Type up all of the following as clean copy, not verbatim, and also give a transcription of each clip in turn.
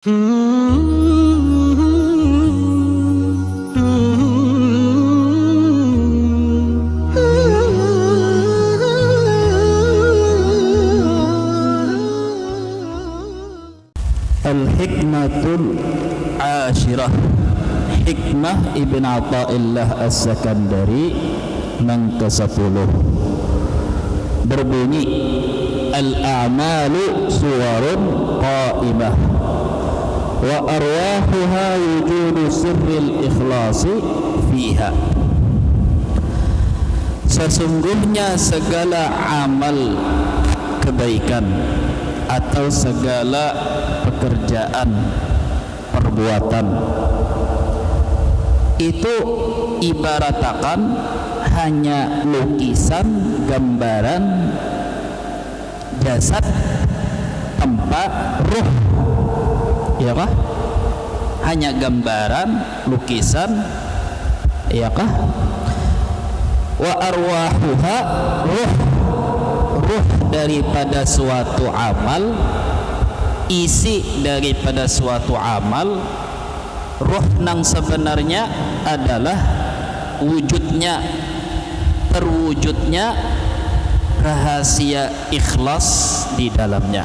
Al-hikmatul ashirah, hikmah Ibn Athaillah As-Sakandari yang ke-10 berbunyi, al-a'malu suwarun qa'imah wa arwahuha wujudu sirril ikhlasi fiha. Sesungguhnya segala amal kebaikan atau segala pekerjaan, perbuatan itu ibaratakan hanya lukisan, gambaran jasad tanpa ruh, ya kah? Hanya gambaran, lukisan, ya kah? Wa arwahuha, ruh daripada suatu amal, isi daripada suatu amal, ruh nang sebenarnya adalah wujudnya, terwujudnya rahasia ikhlas di dalamnya,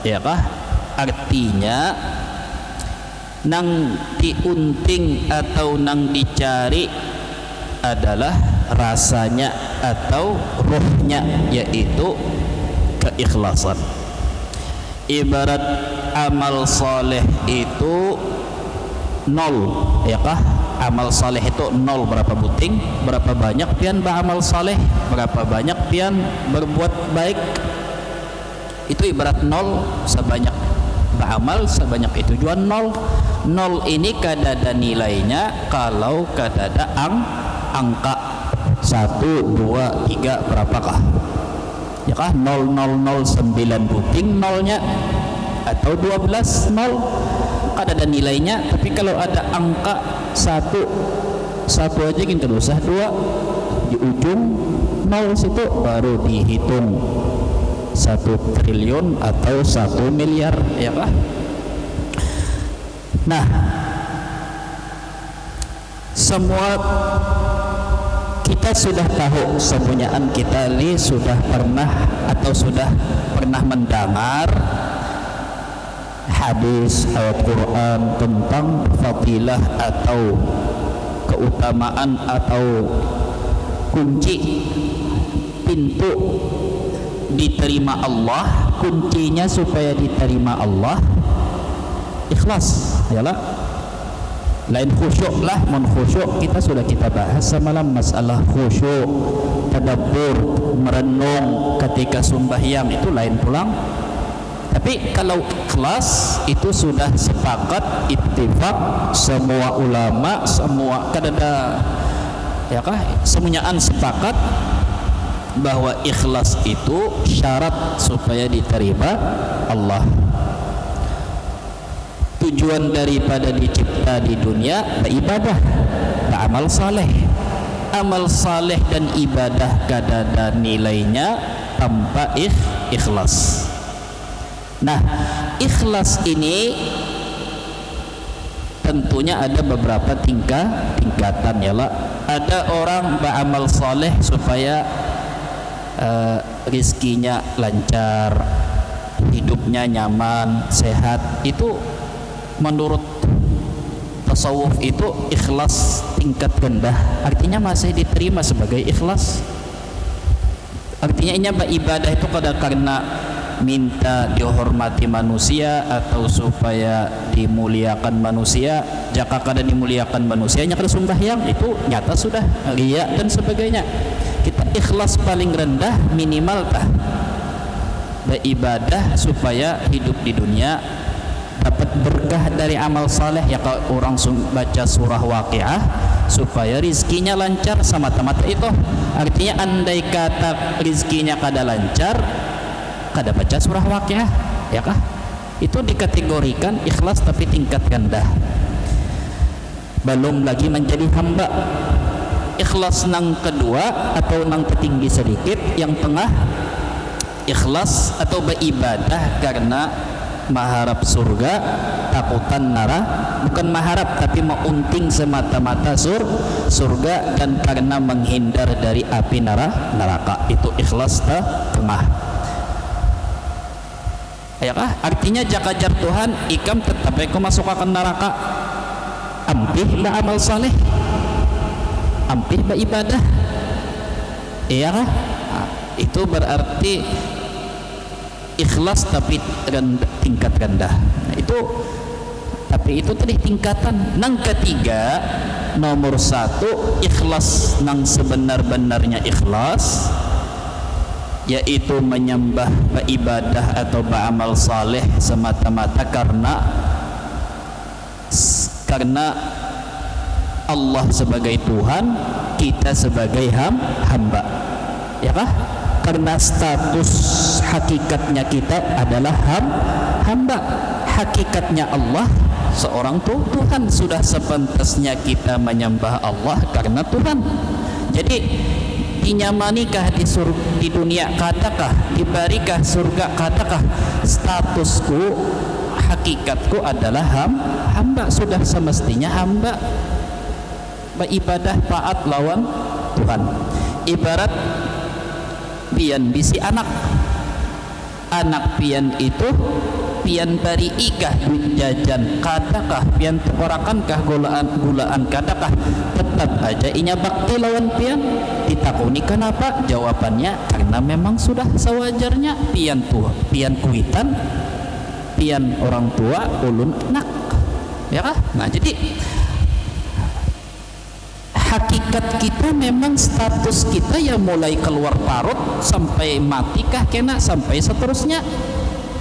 ya kah? Artinya nang diunting atau nang dicari adalah rasanya atau ruhnya, yaitu keikhlasan. Ibarat amal soleh itu nol, ya kah? Amal soleh itu nol, berapa buting, berapa banyak pian beramal soleh, berapa banyak pian berbuat baik, itu ibarat nol. Sebanyak beramal sebanyak itu juga nol. Nol ini kadada nilainya kalau kadada angka 1, 2, 3 berapakah, ya kah? 0009 buting nolnya, atau 12 nol kadada nilainya. Tapi kalau ada angka satu aja kita usah 2 di ujung nol situ baru dihitung 1 triliun atau 1 miliar, ya kah? Nah, semua kita sudah tahu, semuanyaan kita ini sudah pernah mendengar hadis ayat Quran tentang fadilah atau keutamaan atau kunci pintu diterima Allah, kuncinya supaya diterima Allah ikhlas, yalah. Lain khusyuk lah, khusyuk kita sudah kita bahas semalam, masalah khusyuk, tadabbur, merenung ketika sembahyang itu lain pulang. Tapi kalau ikhlas itu sudah sepakat, ittifaq semua ulama, semua kadada, ya kah? Semuanyaan sepakat bahwa ikhlas itu syarat supaya diterima Allah. Tujuan daripada dicipta di dunia beribadah, beramal saleh. Amal saleh dan ibadah kadada nilainya tanpa ikhlas. Nah, ikhlas ini tentunya ada beberapa tingkatan, ya lah. Ada orang beramal saleh supaya rizkinya lancar, hidupnya nyaman, sehat. Itu menurut tasawuf itu ikhlas tingkat rendah, artinya masih diterima sebagai ikhlas. Artinya ini ibadah itu karena minta dihormati manusia atau supaya dimuliakan manusia. Jika kada dimuliakan manusianya kada sembahyang, itu nyata sudah riya dan sebagainya. Kita ikhlas paling rendah minimal beribadah supaya hidup di dunia dapat berkah dari amal saleh, ya. Kalau orang baca surah Waqiah supaya rizkinya lancar, semata-mata itu artinya andai kata rizkinya kada lancar, kada baca surah Waqiah, ya kah? Itu dikategorikan ikhlas tapi tingkat rendah. Belum lagi menjadi hamba. Ikhlas nang kedua atau nang tertinggi sedikit, yang tengah ikhlas atau beribadah karena maharap surga, takutan bukan maharap tapi meunting semata-mata surga, dan karena menghindar dari api neraka. Itu ikhlas tengah. Ayakah artinya jakajar Tuhan ikam tetap eko masuk ke neraka, ampih ba amal saleh, ampih ba ibadah, iya kah? Nah, itu berarti ikhlas tapi tingkat rendah. Nah, itu tapi itu tadi tingkatan. Nang ketiga, nomor 1 ikhlas nang sebenar-benarnya ikhlas, yaitu menyembah ibadah atau beramal saleh semata-mata karena Allah sebagai Tuhan, kita sebagai hamba, ya kah? Karena status hakikatnya kita adalah hamba, hakikatnya Allah seorang Tuhan. Sudah sepantasnya kita menyembah Allah karena Tuhan. Jadi dinyamanikah di dunia, katakah dibarikah surga, katakah statusku, hakikatku adalah hamba. Sudah semestinya hamba beribadah taat lawan Tuhan. Ibarat pian bisi anak pian itu pian bari ikah duit jajan, katakah pian tukorakankah gulaan katakah, tetap aja inya bakti lawan pian. Ditakuni kenapa? Jawabannya karena memang sudah sewajarnya pian kuitan, pian orang tua ulun anak, ya kah? Nah, jadi hakikat kita memang status kita ya mulai keluar parut sampai matikah kena sampai seterusnya.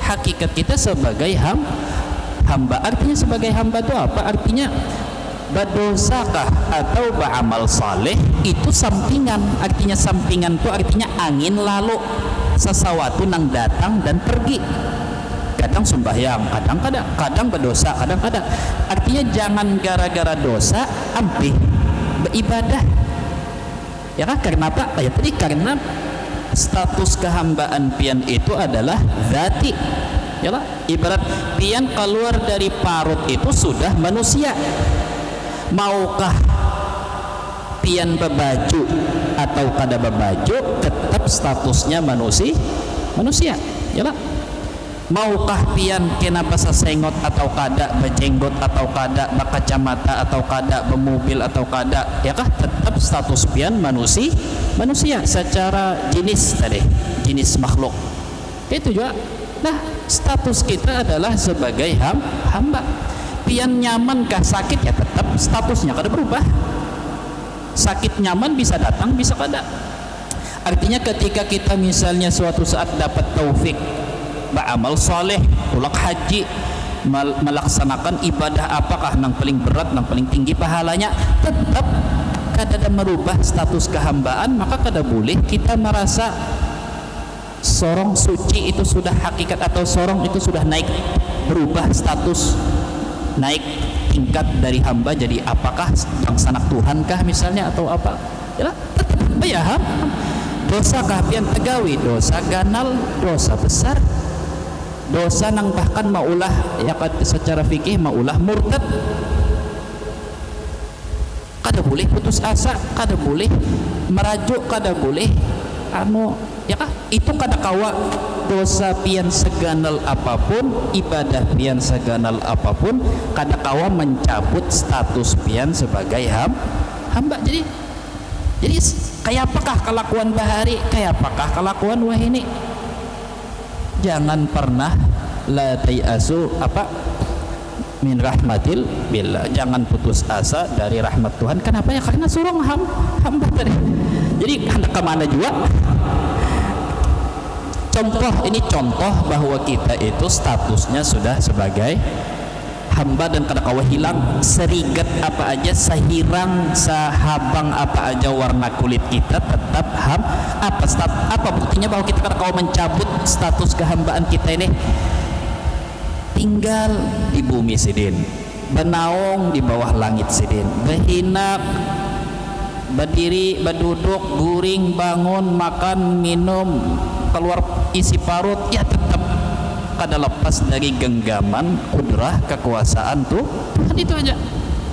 Hakikat kita sebagai hamba. Artinya sebagai hamba itu apa? Artinya berdosakah atau beramal saleh itu sampingan. Artinya sampingan itu artinya angin lalu, sesuatu nang datang dan pergi. Kadang sembahyang, kadang berdosa, kadang-kadang. Artinya jangan gara-gara dosa ampih beribadah, ya kan? Karena apa? Ya tadi karena status kehambaan pian itu adalah zati, ya kan? Ibarat pian keluar dari parut itu sudah manusia. Maukah pian bebaju atau kada bebaju, tetap statusnya manusia, ya kan? Maukah pian kenapa sesengot atau kada, bejenggot atau kada, berkacamata atau kada, bermobil atau kada, ya kah? Tetap status pian manusia secara jenis tadi, jenis makhluk. Itu juga. Nah, status kita adalah sebagai hamba. Pian nyamankah sakit, ya tetap statusnya kada berubah. Sakit nyaman bisa datang, bisa kada. Artinya ketika kita misalnya suatu saat dapat taufik beramal soleh, tulak haji, melaksanakan ibadah apakah nang paling berat, nang paling tinggi pahalanya, tetap kada merubah status kehambaan, maka kada boleh kita merasa sorong suci itu sudah hakikat atau sorong itu sudah naik, berubah status, naik tingkat dari hamba jadi apakah yang sanak Tuhan kah misalnya atau apa, ya tetap ya dosa kah pian tegawi, dosa ganal, dosa besar, dosa nang bahkan maulah ya secara fikih maulah murtad. Kada boleh putus asa, kada boleh merajuk, kada boleh ya kah? Itu kada kawa dosa pian seganal apapun, ibadah pian seganal apapun, kada kawa mencabut status pian sebagai hamba. Jadi kayak apakah kelakuan bahari, kayak apakah kelakuan wahini. Jangan pernah la tayasu min rahmatil billah, jangan putus asa dari rahmat Tuhan. Kenapa? Ya karena surong hamba tadi. Jadi hendak kemana juga. Contoh bahwa kita itu statusnya sudah sebagai hamba dan kada kawa hilang serigat apa aja, sehirang sahabang apa aja warna kulit kita tetap apa buktinya bahwa kita kada kawa mencabut status kehambaan kita ini. Tinggal di bumi sidin, benaung di bawah langit sidin, berhinak, berdiri, berduduk, guring, bangun, makan, minum, keluar isi parut, ya tetap kada lepas dari genggaman kudrah kekuasaan tuh kan itu aja.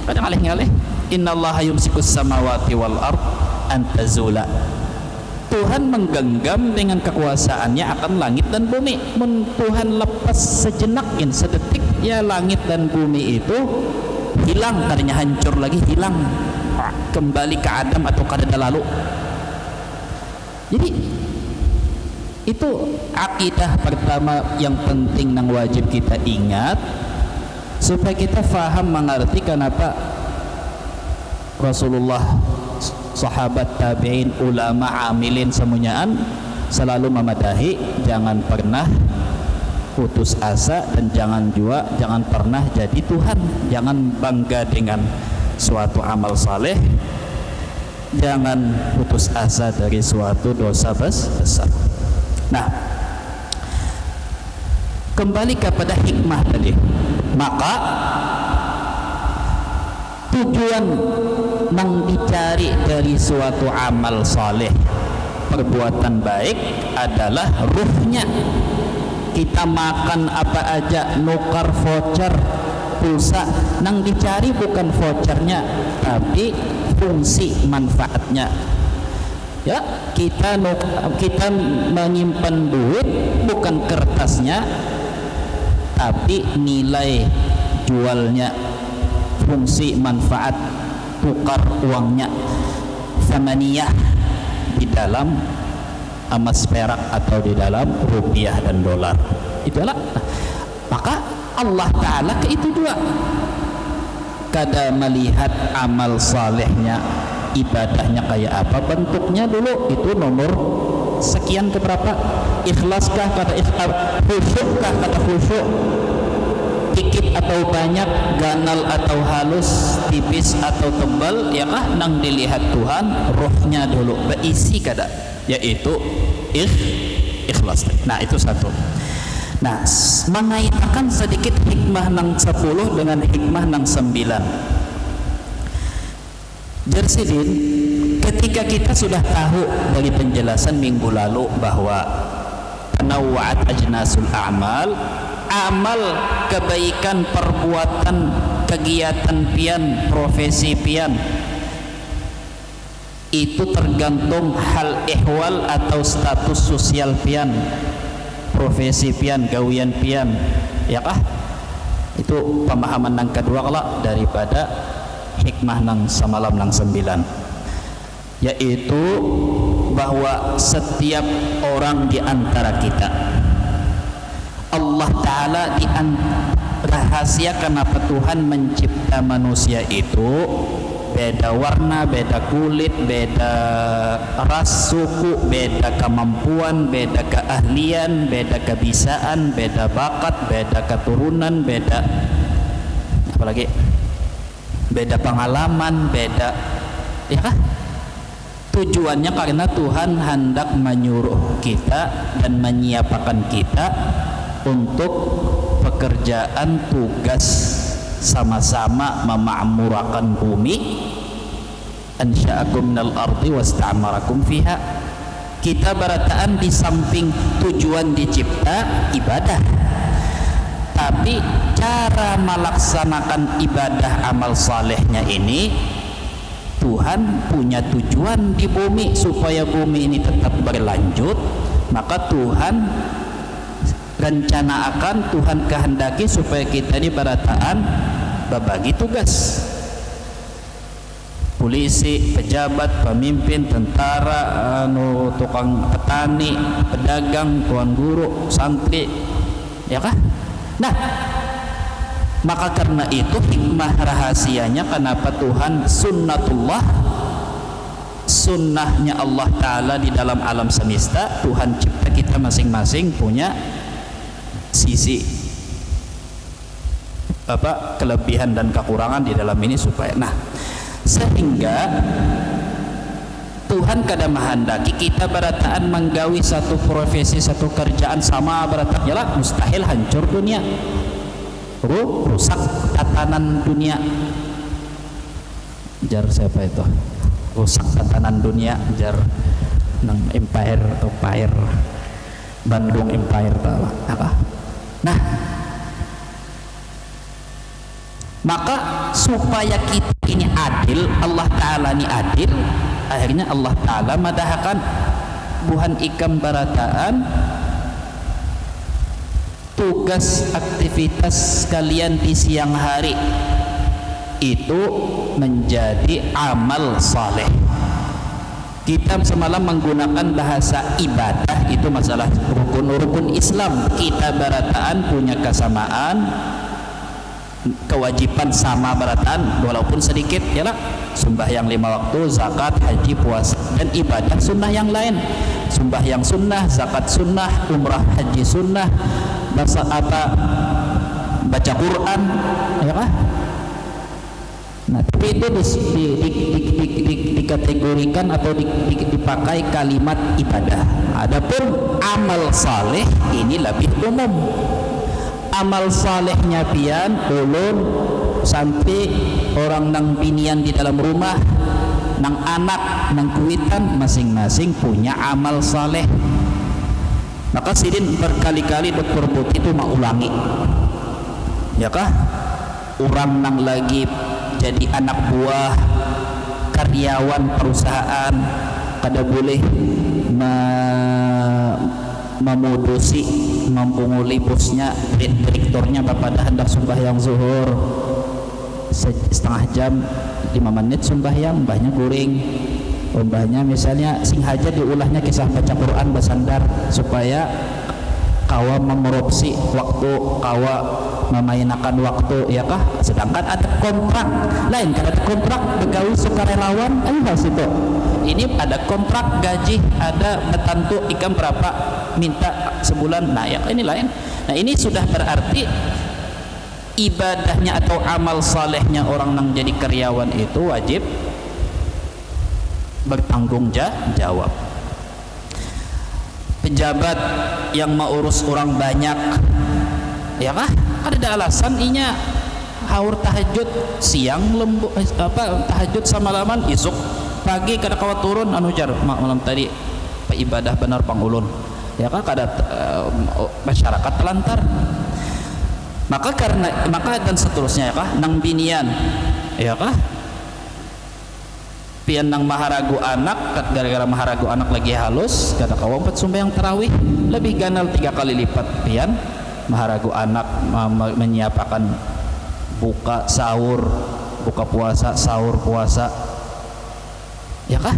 Kadang ngalih-ngalih innallaha yumsikus samawati wal ard an tazula. Tuhan menggenggam dengan kekuasaannya akan langit dan bumi. Tuhan lepas sejenakin sedetik ya langit dan bumi itu hilang, tadinya hancur lagi hilang, kembali ke Adam atau kadada lalu. Jadi itu akidah pertama yang penting yang wajib kita ingat supaya kita faham mengerti kenapa Rasulullah, sahabat, tabi'in, ulama, amilin semuanyaan selalu memadahi jangan pernah putus asa dan jangan pernah jadi Tuhan, jangan bangga dengan suatu amal saleh, jangan putus asa dari suatu dosa besar. Nah, kembali kepada hikmah tadi. Maka tujuan yang dicari dari suatu amal saleh, perbuatan baik adalah ruhnya. Kita makan apa aja, nukar voucher, pulsa, yang dicari bukan vouchernya, tapi fungsi manfaatnya. Ya, kita menyimpan duit bukan kertasnya, tapi nilai jualnya, fungsi manfaat tukar uangnya, samaniyah di dalam emas perak atau di dalam rupiah dan dolar. Itulah. Maka Allah Ta'ala ke itu dua, kada melihat amal salehnya, ibadahnya kayak apa, bentuknya dulu itu nomor sekian ke berapa, ikhlaskah kata ikhlas, khusyukkah kata khusyuk, dikit atau banyak, ganal atau halus, tipis atau tebal, ya kah nang dilihat Tuhan rohnya dulu berisi kada, yaitu ikhlas. Nah itu satu. Nah, mengaitkan sedikit hikmah nang 10 dengan hikmah nang 9. Jersidin, ketika kita sudah tahu dari penjelasan minggu lalu bahwa tanawwa'at ajnasul a'mal, amal kebaikan, perbuatan, kegiatan pian, profesi pian, itu tergantung hal ihwal atau status sosial pian, profesi pian, gawian pian, ya kah? Itu pemahaman yang kedua kalau daripada hikmah nang semalam nang 9, yaitu bahwa setiap orang di antara kita Allah Ta'ala rahasia kenapa Tuhan mencipta manusia itu beda warna, beda kulit, beda ras, suku, beda kemampuan, beda keahlian, beda kebisaan, beda bakat, beda keturunan, beda apalagi, beda pengalaman, beda, ya kah? Tujuannya karena Tuhan hendak menyuruh kita dan menyiapkan kita untuk pekerjaan tugas sama-sama memakmurkan bumi. Ansya'akum minal ardi wasta'amarakum fiha. Kita berataan di samping tujuan dicipta ibadah, tapi cara melaksanakan ibadah amal salehnya ini Tuhan punya tujuan di bumi supaya bumi ini tetap berlanjut. Maka Tuhan rencanakan, Tuhan kehendaki supaya kita ini berataan berbagi tugas. Polisi, pejabat, pemimpin, tentara, tukang petani, pedagang, tuan guru, santri, ya kah? Nah, maka karena itu hikmah rahasianya kenapa Tuhan sunnatullah, sunnahnya Allah Ta'ala di dalam alam semesta, Tuhan cipta kita masing-masing punya sisi kelebihan dan kekurangan di dalam ini supaya, nah, sehingga Tuhan kada menghendaki kita berataan menggawi satu profesi, satu kerjaan sama berataan, yalah mustahil hancur dunia, rusak tatanan dunia. Jar siapa itu? Rusak tatanan dunia, jar nang Empire atau Empire Bandung Empire apa? Nah, maka supaya kita ini adil, Allah Ta'ala ini adil, akhirnya Allah Ta'ala madahkan buhan ikam barataan tugas aktivitas kalian di siang hari itu menjadi amal saleh. Kita semalam menggunakan bahasa ibadah, itu masalah rukun-rukun Islam. Kita barataan punya kesamaan, kewajiban sama barataan walaupun sedikit, ya lah. Sembahyang 5 waktu, zakat, haji, puasa, dan ibadah sunnah yang lain. Sembahyang sunnah, zakat sunnah, umrah, haji sunnah, baca Quran, ya kah? Nah, tapi itu dikategorikan atau dipakai kalimat ibadah. Adapun amal saleh ini lebih umum. Amal salehnya pian ulun sampai orang nang binian di dalam rumah, nang anak, nang kuitan, masing-masing punya amal saleh. Maka sidin berkali-kali Dr. Buti itu mau ulangi, ya kah? Orang nang lagi jadi anak buah karyawan perusahaan kada boleh memudusi, mempunguli bosnya, direktornya bapak hendak sembahyang zuhur setengah jam 5 menit sembahyang, mbahnya guring, mbahnya misalnya sing haja diulahnya kisah baca Quran basandar supaya kawa memeropsi waktu, kawa memainakan waktu, ya kah? Sedangkan ada kontrak lain, kada ada kontrak begawi sukarelawan, ayo situ. Ini ada kontrak gaji, ada tentu ikam berapa minta sebulan. Nah, ya ini lain. Nah, ini sudah berarti ibadahnya atau amal salehnya orang yang jadi karyawan itu wajib bertanggung jawab. Pejabat yang mau urus orang banyak, ya kah? Ada alasan inya haur tahajud siang tahajud samalaman, isuk pagi kada kawa turun anu jar malam tadi pak ibadah benar pangulun, ya kah? Kada masyarakat telantar. Maka dan seterusnya, ya kah? Nang binian, ya kah? Pian nang maharagu anak, gara-gara maharagu anak lagi halus, kada kawa empat sembahyang tarawih, lebih ganal 3 kali lipat pian maharagu anak menyiapkan buka sahur, buka puasa, sahur puasa, ya kah?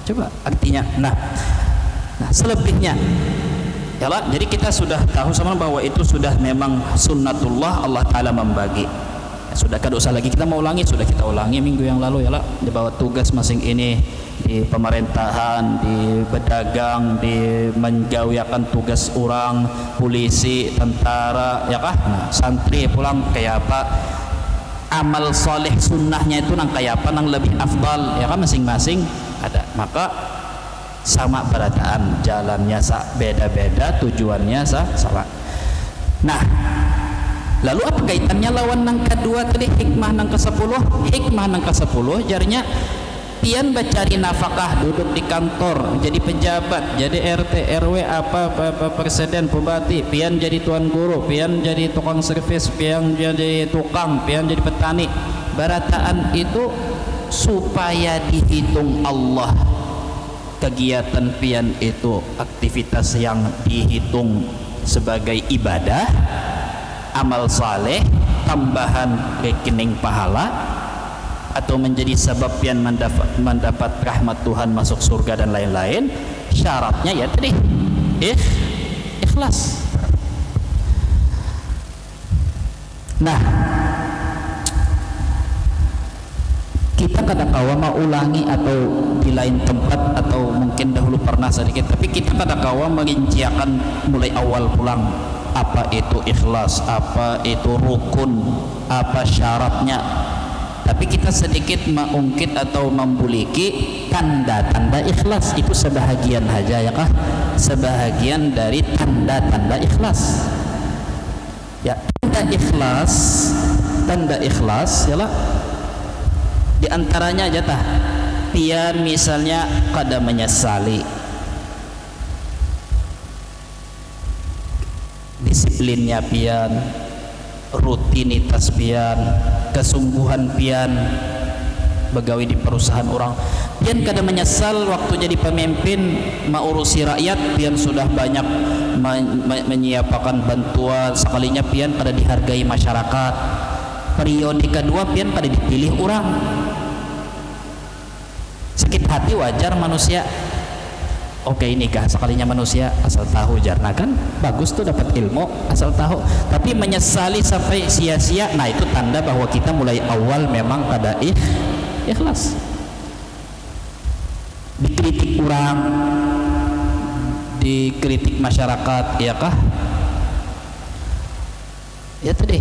Coba artinya. Nah selebihnya, ya lah. Jadi kita sudah tahu sama bahwa itu sudah memang sunnatullah, Allah Ta'ala membagi. Sudah kada usah lagi kita mau ulangi, sudah kita ulangi minggu yang lalu, ya lah. Di bawah tugas masing ini di pemerintahan, di pedagang, di menjauhkan tugas orang, polisi, tentara, ya kah? Nah, santri pulang kayak apa? Amal soleh sunnahnya itu nang kayak apa, nang lebih afdal, ya kan? Masing-masing ada. Maka sama berataan, jalannya beda-beda, tujuannya sama. Nah, lalu apa kaitannya lawan nang kedua tadi, hikmah nang ke-10? Hikmah nang ke-10 jarnya pian bacari nafkah, duduk di kantor, jadi pejabat, jadi RT, RW, apa presiden, bupati, pian jadi tuan guru, pian jadi tukang servis, pian jadi tukang, pian jadi petani. Barataan itu supaya dihitung Allah. Kegiatan pian itu aktivitas yang dihitung sebagai ibadah, amal saleh, tambahan rekening pahala, atau menjadi sebab pian mendapat rahmat Tuhan, masuk surga dan lain-lain. Syaratnya ya tadi ikhlas. Nah, kita kadang kawa mau ulangi atau di lain tempat atau mungkin dahulu pernah sedikit, tapi kita kadang kawa menginciakan mulai awal pulang apa itu ikhlas, apa itu rukun, apa syaratnya. Tapi kita sedikit mengungkit atau membuliki tanda-tanda ikhlas. Itu sebahagian saja, ya kah? Sebahagian dari tanda-tanda ikhlas. Ya, tanda ikhlas yalah. Di antaranya aja tah, pian misalnya kada menyesali, disiplinnya pian, rutinitas pian, kesungguhan pian begawi di perusahaan orang. Pian kada menyesal waktu jadi pemimpin mengurusi rakyat, pian sudah banyak menyiapkan bantuan, sekalinya pian kada dihargai masyarakat. Periode kedua pian kada dipilih orang. Sakit hati wajar manusia. Oke, nikah sekalinya manusia asal tahu jarna kan bagus tuh dapat ilmu asal tahu, tapi menyesali sampai sia-sia, nah itu tanda bahwa kita mulai awal memang kada ikhlas. Dikritik orang, dikritik masyarakat, ya kah? Ya tadi.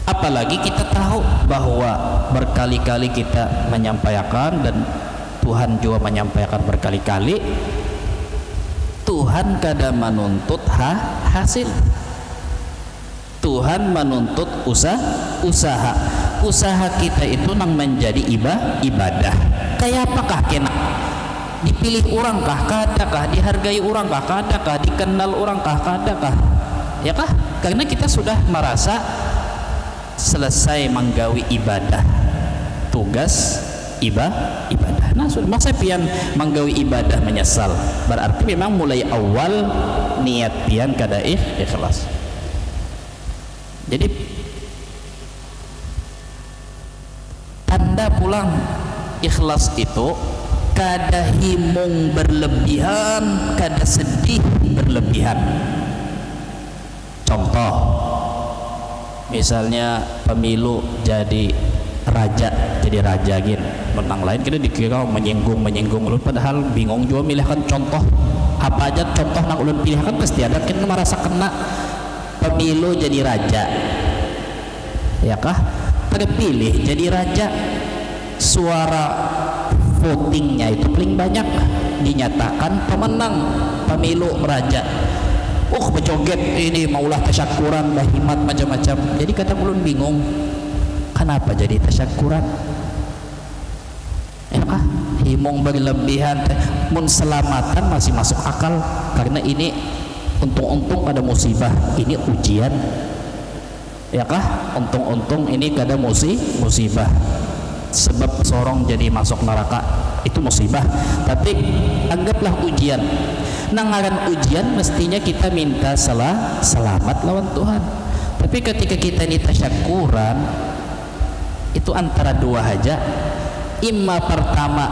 Apalagi kita tahu bahwa berkali-kali kita menyampaikan dan Tuhan juga menyampaikan berkali-kali, Tuhan kada menuntut hasil. Tuhan menuntut usaha kita itu nang menjadi ibadah. Kayak apakah kena dipilih orang kah, kadakah dihargai orang kah, kadakah dikenal orang kah, kadakah, ya kah? Karena kita sudah merasa selesai menggawi ibadah, tugas ibadah. Nah, masa pian menggawi ibadah menyesal, berarti memang mulai awal niat pian kada ikhlas. Jadi tanda pulang ikhlas itu kada himung berlebihan, kada sedih berlebihan. Contoh, misalnya pemilu jadi raja gin, menang lain kita dikira menyinggung ulun, padahal bingung juga milihkan contoh apa aja. Contoh nang ulun pilihkan pasti ada kita merasa kena. Pemilu jadi raja, ya kah? Terpilih jadi raja, suara votingnya itu paling banyak, dinyatakan pemenang pemilu raja. Berjoget ini maulah tasyakuran, bahimat macam-macam. Jadi kata ulun bingung, kenapa jadi tasyakuran? Ya kah? Himung berlebihan, mun selamatan masih masuk akal, karena ini untung-untung ada musibah, ini ujian, ya kah? Untung-untung ini kada musibah, sebab sorong jadi masuk neraka, itu musibah, tapi anggaplah ujian. Nangaran ujian mestinya kita minta selamat lawan Tuhan. Tapi ketika kita ini tasyakuran, itu antara dua aja. Imma pertama,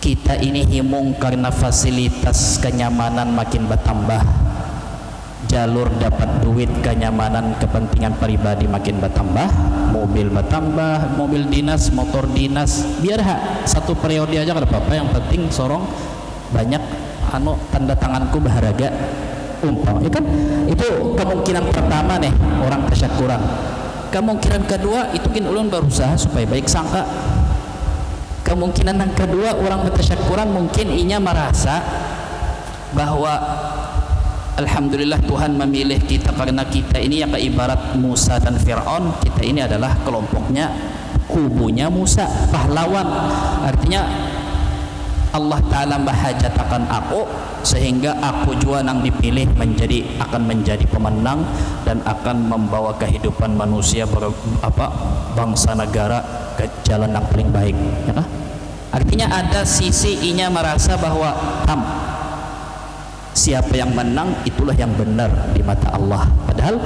kita ini himung karena fasilitas kenyamanan makin bertambah, jalur dapat duit, kenyamanan, kepentingan pribadi makin bertambah, mobil bertambah, mobil dinas, motor dinas, biar satu periode aja kada apa-apa, yang penting sorong banyak tanda tanganku berharga, umpam, ya kan? Itu kemungkinan pertama nih orang tasyakuran. Kemungkinan kedua itu kan ulun berusaha supaya baik sangka. Kemungkinan yang kedua orang bertasyakuran mungkin inya merasa bahwa alhamdulillah Tuhan memilih kita karena kita ini ya ibarat Musa dan Fir'aun, kita ini adalah kelompoknya, kubunya Musa, pahlawan. Artinya Allah Ta'ala bahajatakan aku sehingga aku juga nang dipilih akan menjadi pemenang dan akan membawa kehidupan manusia bangsa negara ke jalan yang paling baik, ya kan? Artinya ada sisi inya merasa bahwa siapa yang menang itulah yang benar di mata Allah, padahal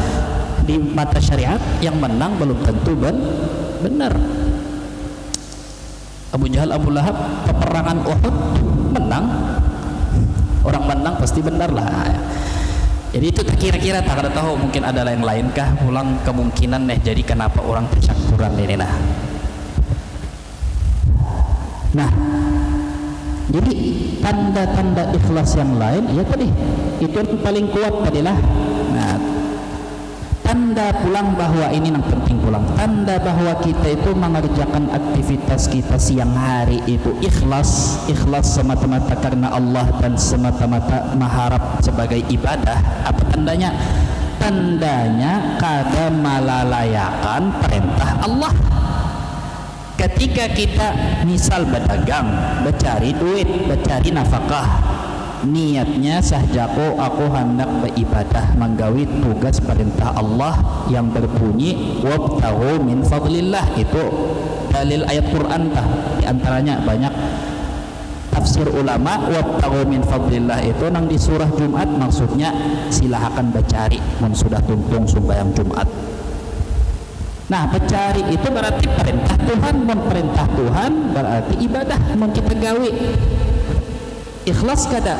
di mata syariat yang menang belum tentu benar. Abu Jahal, Abu Lahab, peperangan Uhud menang, orang menang pasti benar lah. Jadi itu kira-kira tak ada tahu, mungkin ada yang lainkah pulang kemungkinan jadi kenapa orang tasyakuran ini nah. Nah, jadi tanda-tanda ikhlas yang lain ya tadi itu yang paling kuat tadilah. Nah, tanda pulang bahwa ini yang penting pulang, tanda bahwa kita itu mengerjakan aktivitas kita siang hari itu ikhlas semata-mata karena Allah dan semata-mata mengharap sebagai ibadah. Apa tandanya? Tandanya kada malalayakan perintah Allah. Ketika kita misal berdagang, mencari duit, mencari nafkah, niatnya sahjako aku hendak beribadah menggawi tugas perintah Allah yang berbunyi wabtaghu min fadlillah. Itu dalil ayat Quran tah, di antaranya banyak tafsir ulama. Wabtaghu min fadlillah itu nang di surah Jumat, maksudnya silakan becari mun sudah tuntung sembahyang Jumat. Nah, becari itu berarti perintah Tuhan, mun perintah Tuhan berarti ibadah mun kita gawe. Ikhlas kada?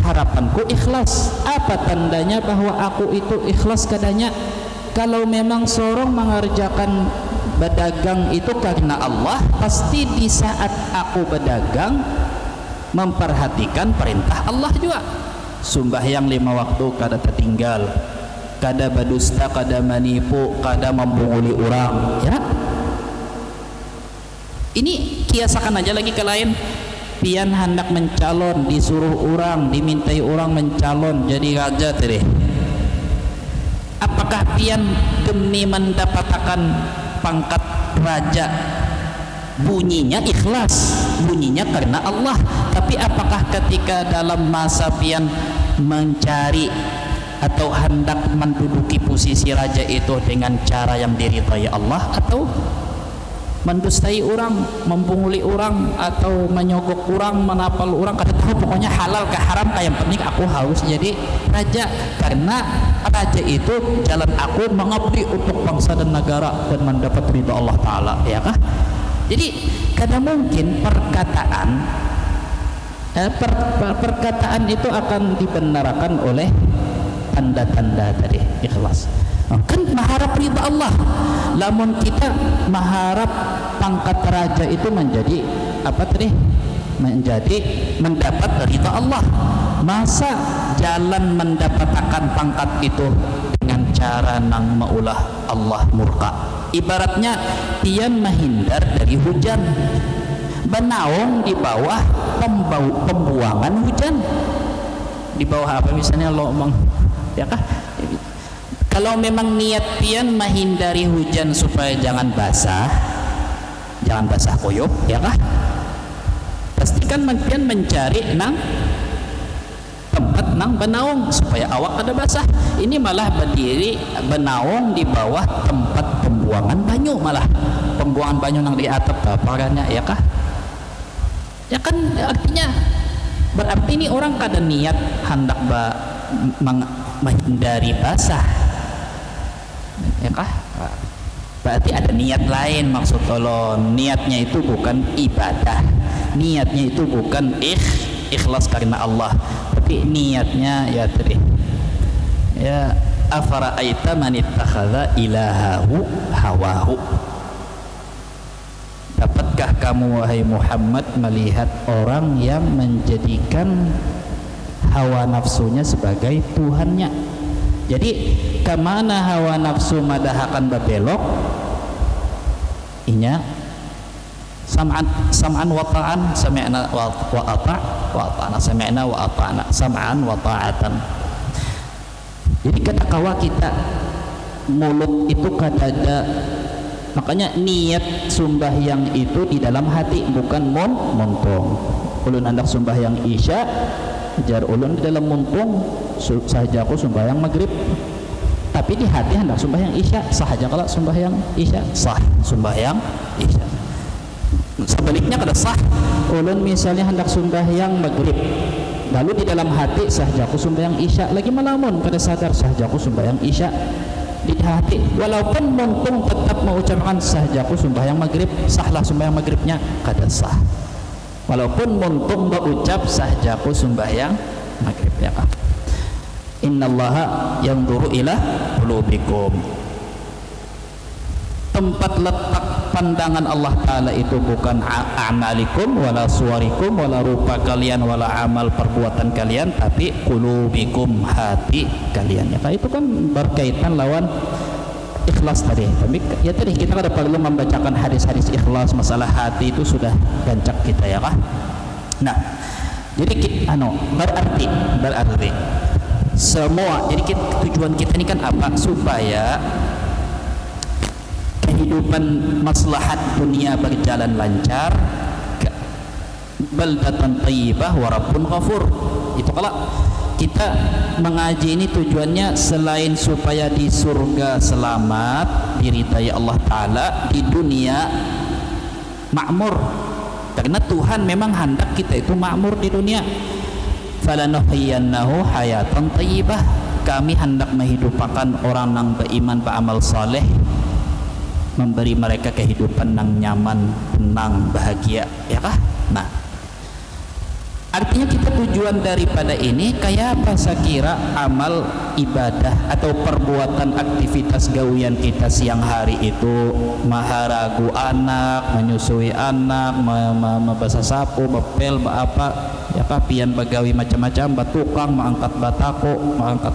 Harapanku ikhlas. Apa tandanya bahwa aku itu ikhlas kadanya? Kalau memang sorong mengerjakan berdagang itu karena Allah, pasti di saat aku berdagang memperhatikan perintah Allah juga. Sembahyang 5 waktu kada tertinggal, kada berdusta, kada menipu, kada membunguli orang, ya. Ini kiasakan aja lagi ke lain. Pian hendak mencalon, disuruh orang, dimintai orang mencalon jadi raja tadi. Apakah pian demi mendapatkan pangkat raja bunyinya ikhlas, bunyinya karena Allah? Tapi apakah ketika dalam masa pian mencari atau hendak menduduki posisi raja itu dengan cara yang diridhai Allah, atau mendustai orang, membunguli orang, atau menyogok orang, menapal orang, kada tahu, pokoknya halal ke haram, yang penting aku harus jadi raja karena raja itu jalan aku mengabdi untuk bangsa dan negara dan mendapat ridha Allah Ta'ala, ya kah? Jadi kada mungkin perkataan itu akan dibenarkan oleh tanda-tanda tadi ikhlas. Kan mengharap ridha Allah. Lamun kita mengharap pangkat raja itu menjadi apa tadi? Menjadi mendapat ridha Allah. Masa jalan mendapatkan pangkat itu dengan cara nang maulah Allah murka? Ibaratnya pian menghindar dari hujan, benaung di bawah pembuangan hujan. Di bawah apa misalnya lomang, ya kah? Kalau memang niat pian menghindari hujan supaya jangan basah koyok, ya kah? Pastikan pian mencari nang tempat nang benaung supaya awak ada basah. Ini malah berdiri benaung di bawah tempat pembuangan banyu, malah pembuangan banyu nang di atap paparannya, ya kah? Ya kan, artinya berarti ini orang kada niat hendak menghindari basah, ya kah? Berarti ada niat lain, maksud tolong niatnya itu bukan ibadah, niatnya itu bukan ikhlas karena Allah, tapi niatnya ya tadi ya afara'aita man ittakhadha ilahahu hawahu. Dapatkah kamu wahai Muhammad melihat orang yang menjadikan hawa nafsunya sebagai Tuhannya? Jadi kemana hawa nafsu madahakan babelok, inya sam'an wa ta'an, sami'na wa ata'na, sami'na wa ata'na, sam'an wa ta'atan. Jadi kadakawa kita mulut itu kadada, makanya niat sembahyang itu di dalam hati, bukan montong. Ulun hendak sembahyang isya, jar ulun di dalam muntung sahaja aku sembahyang maghrib, tapi di hati hendak sembahyang isya. Sahaja kalau sembahyang isya sah sembahyang isya. Sebaliknya kada sah. Ulun misalnya hendak sembahyang maghrib, lalu di dalam hati sahaja aku sembahyang isya, lagi melamun kada sadar sahaja aku sembahyang isya di hati, walaupun muntung tetap mengucapkan sahaja aku sembahyang maghrib, sahlah sembahyang maghribnya, kada sah. Walaupun muntung berucap sahaja aku sembahyang maghrib, ya kah? Innallaha yanzuru ila qulubikum. Tempat letak pandangan Allah Ta'ala itu bukan a'malikum wala suwarikum wala rupa kalian wala amal perbuatan kalian, tapi qulubikum, hati kalian, ya kah? Itu kan berkaitan lawan ikhlas tadi. Tapi ya tadi kita kada perlu membacakan hadis-hadis ikhlas, masalah hati itu sudah gancak kita, ya kah? Nah, jadi berarti semua, jadi tujuan kita ini kan apa? Supaya kehidupan maslahat dunia berjalan lancar, baldatan thayyibah wa rabbun ghafur. Itu kalau kita mengaji ini tujuannya selain supaya di surga selamat, diridai Allah Ta'ala, di dunia makmur, karena Tuhan memang hendak kita itu makmur di dunia. Falanuhyiyannahu hayatan thayyibah, kami hendak menghidupkan orang yang beriman, beramal saleh, memberi mereka kehidupan yang nyaman, tenang, bahagia, ya kah? Nah, artinya kita tujuan daripada ini kayak apa? Saya kira amal ibadah atau perbuatan aktivitas gawian kita siang hari itu maharagu anak, menyusui anak, membasuh sapu, bepel, apa ya kah, pian bagawi macam-macam, batukang, mengangkat batako, mengangkat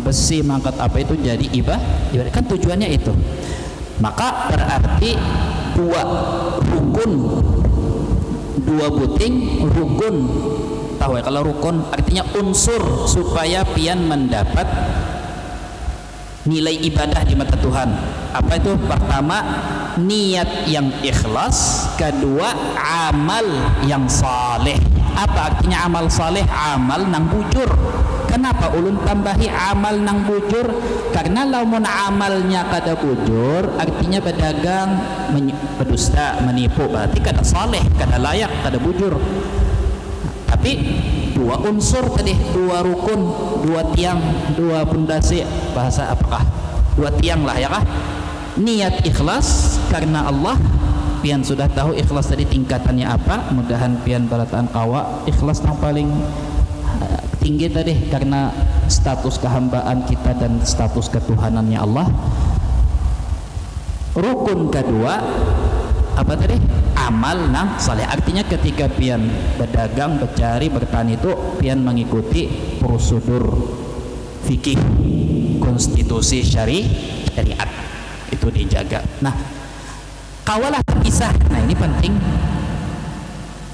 besi, mengangkat apa, itu jadi ibadah kan tujuannya itu. Maka berarti dua rukun, dua buting rukun. Tahu ya kalau rukun artinya unsur supaya pian mendapat nilai ibadah di mata Tuhan. Apa itu? Pertama, niat yang ikhlas. Kedua, amal yang saleh. Apa artinya amal saleh? Amal nang bujur. Kenapa ulun tambahi amal nang bujur? Karena lamun amalnya kada bujur, artinya pedagang, berdusta, menipu, berarti kada saleh, kada layak, kada bujur. Tapi dua unsur tadi, dua rukun, dua tiang, dua pondasi, bahasa apakah? Dua tiang lah ya kah? Niat ikhlas karena Allah. Pian sudah tahu ikhlas tadi tingkatannya apa, mudahan pian balataan kawa ikhlas yang paling tinggi tadi karena status kehambaan kita dan status ketuhanannya Allah. Rukun kedua apa tadi? Amal nang saleh. Artinya ketika pian berdagang, bercari, bertani itu pian mengikuti prosedur fikih, konstitusi syariat itu dijaga. Nah, kawalah terpisah. Nah, ini penting.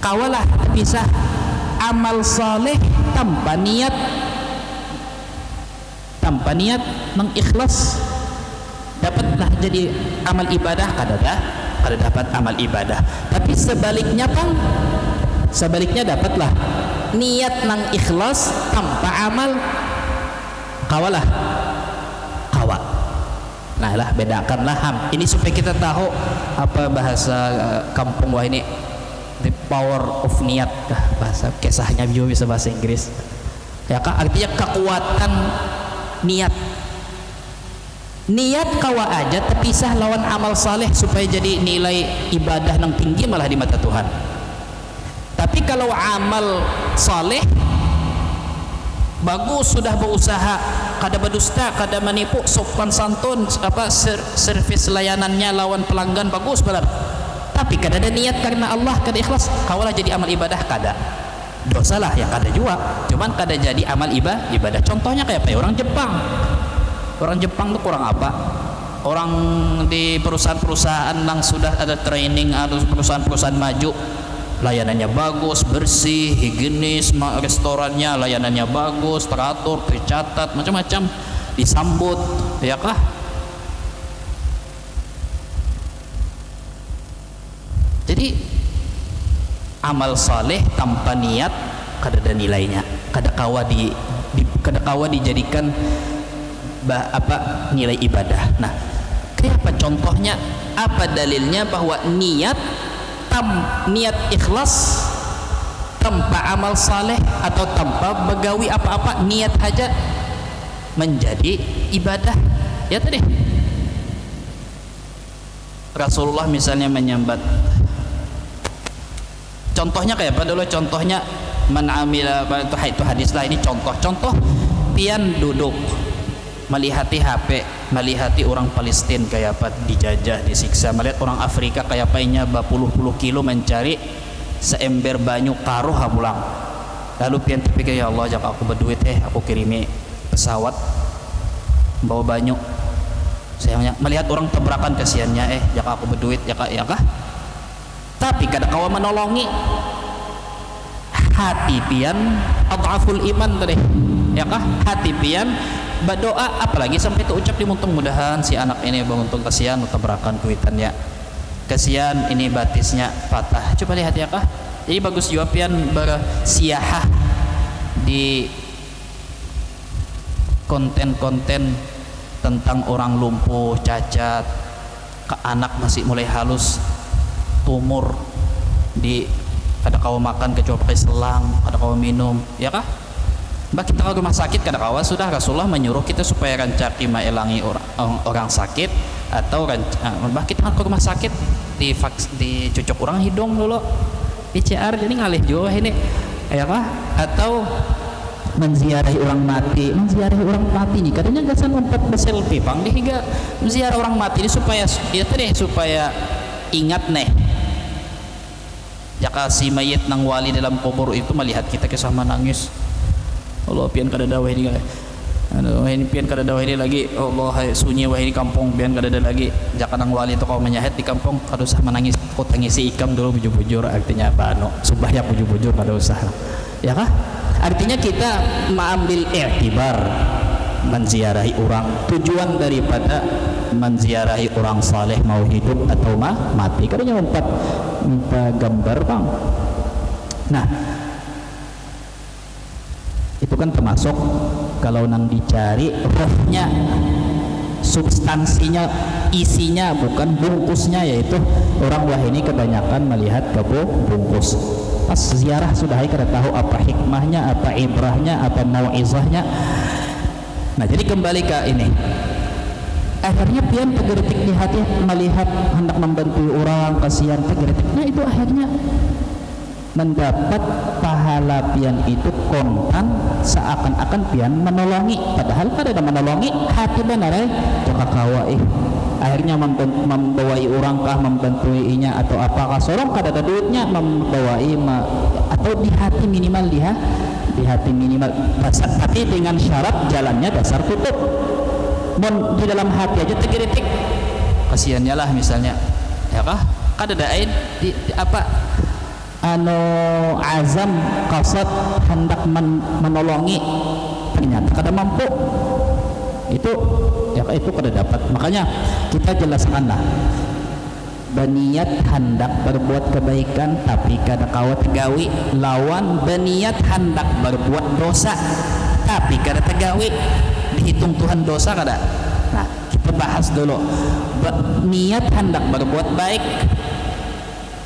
Kawalah terpisah amal saleh tanpa niat mengikhlas dapatlah jadi amal ibadah, kada dapat amal ibadah. Tapi sebaliknya kan, sebaliknya dapatlah niat nang ikhlas tanpa amal, kawalah kawa. Nah lah, bedakanlah ham ini supaya kita tahu apa bahasa kampung wah ini, the power of niat, bahasa kisahnya juga bisa bahasa Inggris ya kak, artinya kekuatan niat. Niat kawa aja terpisah lawan amal saleh supaya jadi nilai ibadah yang tinggi malah di mata Tuhan. Tapi kalau amal saleh bagus, sudah berusaha, kada berdusta, kada menipu, sopan santun, apa servis layanannya lawan pelanggan bagus benar. Tapi kada ada niat karena Allah, kada ikhlas, kawalah jadi amal ibadah, kada. Dosa lah ya kada juga, cuman kada jadi amal ibadah. Contohnya kayak apa? Orang Jepang. Orang Jepang tuh kurang apa? Orang di perusahaan-perusahaan yang sudah ada training, atau perusahaan-perusahaan maju, layanannya bagus, bersih, higienis, restorannya layanannya bagus, teratur, tercatat, macam-macam, disambut, ya kah? Jadi amal saleh tanpa niat kada ada nilainya, kada kawa dijadikan nilai ibadah. Nah, kayak apa contohnya? Apa dalilnya bahwa niat ikhlas tanpa amal saleh atau tanpa begawi apa-apa, niat aja menjadi ibadah? Ya tadi Rasulullah misalnya menyambat, contohnya kayak apa dulu? Contohnya menamila itu hadis lah, ini contoh pian duduk melihati HP, melihati orang Palestina kayak apa dijajah, disiksa, melihat orang Afrika kayak apanya berpuluh-puluh kilo mencari seember banyu taruh pulang. Lalu pian terpikir, ya Allah, jika aku berduit aku kirimi pesawat bawa banyu. Saya melihat orang tabrakan, kasihannya jika aku berduit ya kah? Tapi kada kawa menolongi. Hati pian adhaful iman tadi, ya kah? Hati pian berdoa, apalagi sampai itu ucap di muntung, mudahan si anak ini beruntung, kasihan tabrakan kuitannya, kasihan ini batisnya patah. Coba lihat ya kah? Jadi bagus juga pian bersiahah di konten-konten tentang orang lumpuh, cacat, ke anak masih mulai halus, tumor di kada kau makan kecuali pakai selang, kada kau minum, ya kah? Mbak kita ke rumah sakit kada kawa sudah Rasulullah menyuruh kita supaya rancaki maelangi orang sakit atau mbak kita ke rumah sakit dicucuk orang hidung dulu PCR jadi ngalih juga ini ya kah? Atau menziarahi orang mati nih katanya gasan umpat berselfie pang dihiga menziarah orang mati ini supaya ya tadi supaya ingat nih jaka si mayit nang wali dalam kubur itu melihat kita kisah menangis Allah pian kada dawah ini ini pian kada dawah ini lagi Allah sunyi wah ini kampung pian kada ada lagi jaka nang wali itu kau menyahet di kampung kada usah menangis kau tangisi ikam dulu bujur-bujur artinya apa subayak bujur-bujur kada usah ya kah? Artinya kita mengambil i'tibar menziarahi orang, tujuan daripada menziarahi orang saleh mau hidup atau mati katanya minta gambar bang. Nah itu kan termasuk kalau nang dicari rohnya, substansinya, isinya, bukan bungkusnya, yaitu orang wah ini kebanyakan melihat ke bungkus. Pas ziarah sudah kada tahu apa hikmahnya, apa ibrahnya, apa mau'izahnya. Nah jadi kembali ke ini, akhirnya pian tergeritik di hati melihat hendak membantu orang, kasihan tergeritik. Nah itu akhirnya mendapat pahala pian itu kontan seakan-akan pian menolongi, padahal kada ada menolongi hati benar jaka kawa akhirnya membawai orang kah membantuinya atau apakah sorong kada ada duitnya membawai atau di hati minimal di hati minimal tapi dengan syarat jalannya dasar tutup di dalam hati aja tergeritik kasihannya lah misalnya ya kah kada ada apa azam qasad hendak menolongi ternyata kada mampu itu ya itu kada dapat. Makanya kita jelaskanlah beniat hendak berbuat kebaikan tapi kada kawat tegawi lawan beniat hendak berbuat dosa tapi kada tegawi dihitung Tuhan dosa kada. Nah kita bahas dulu niat hendak berbuat baik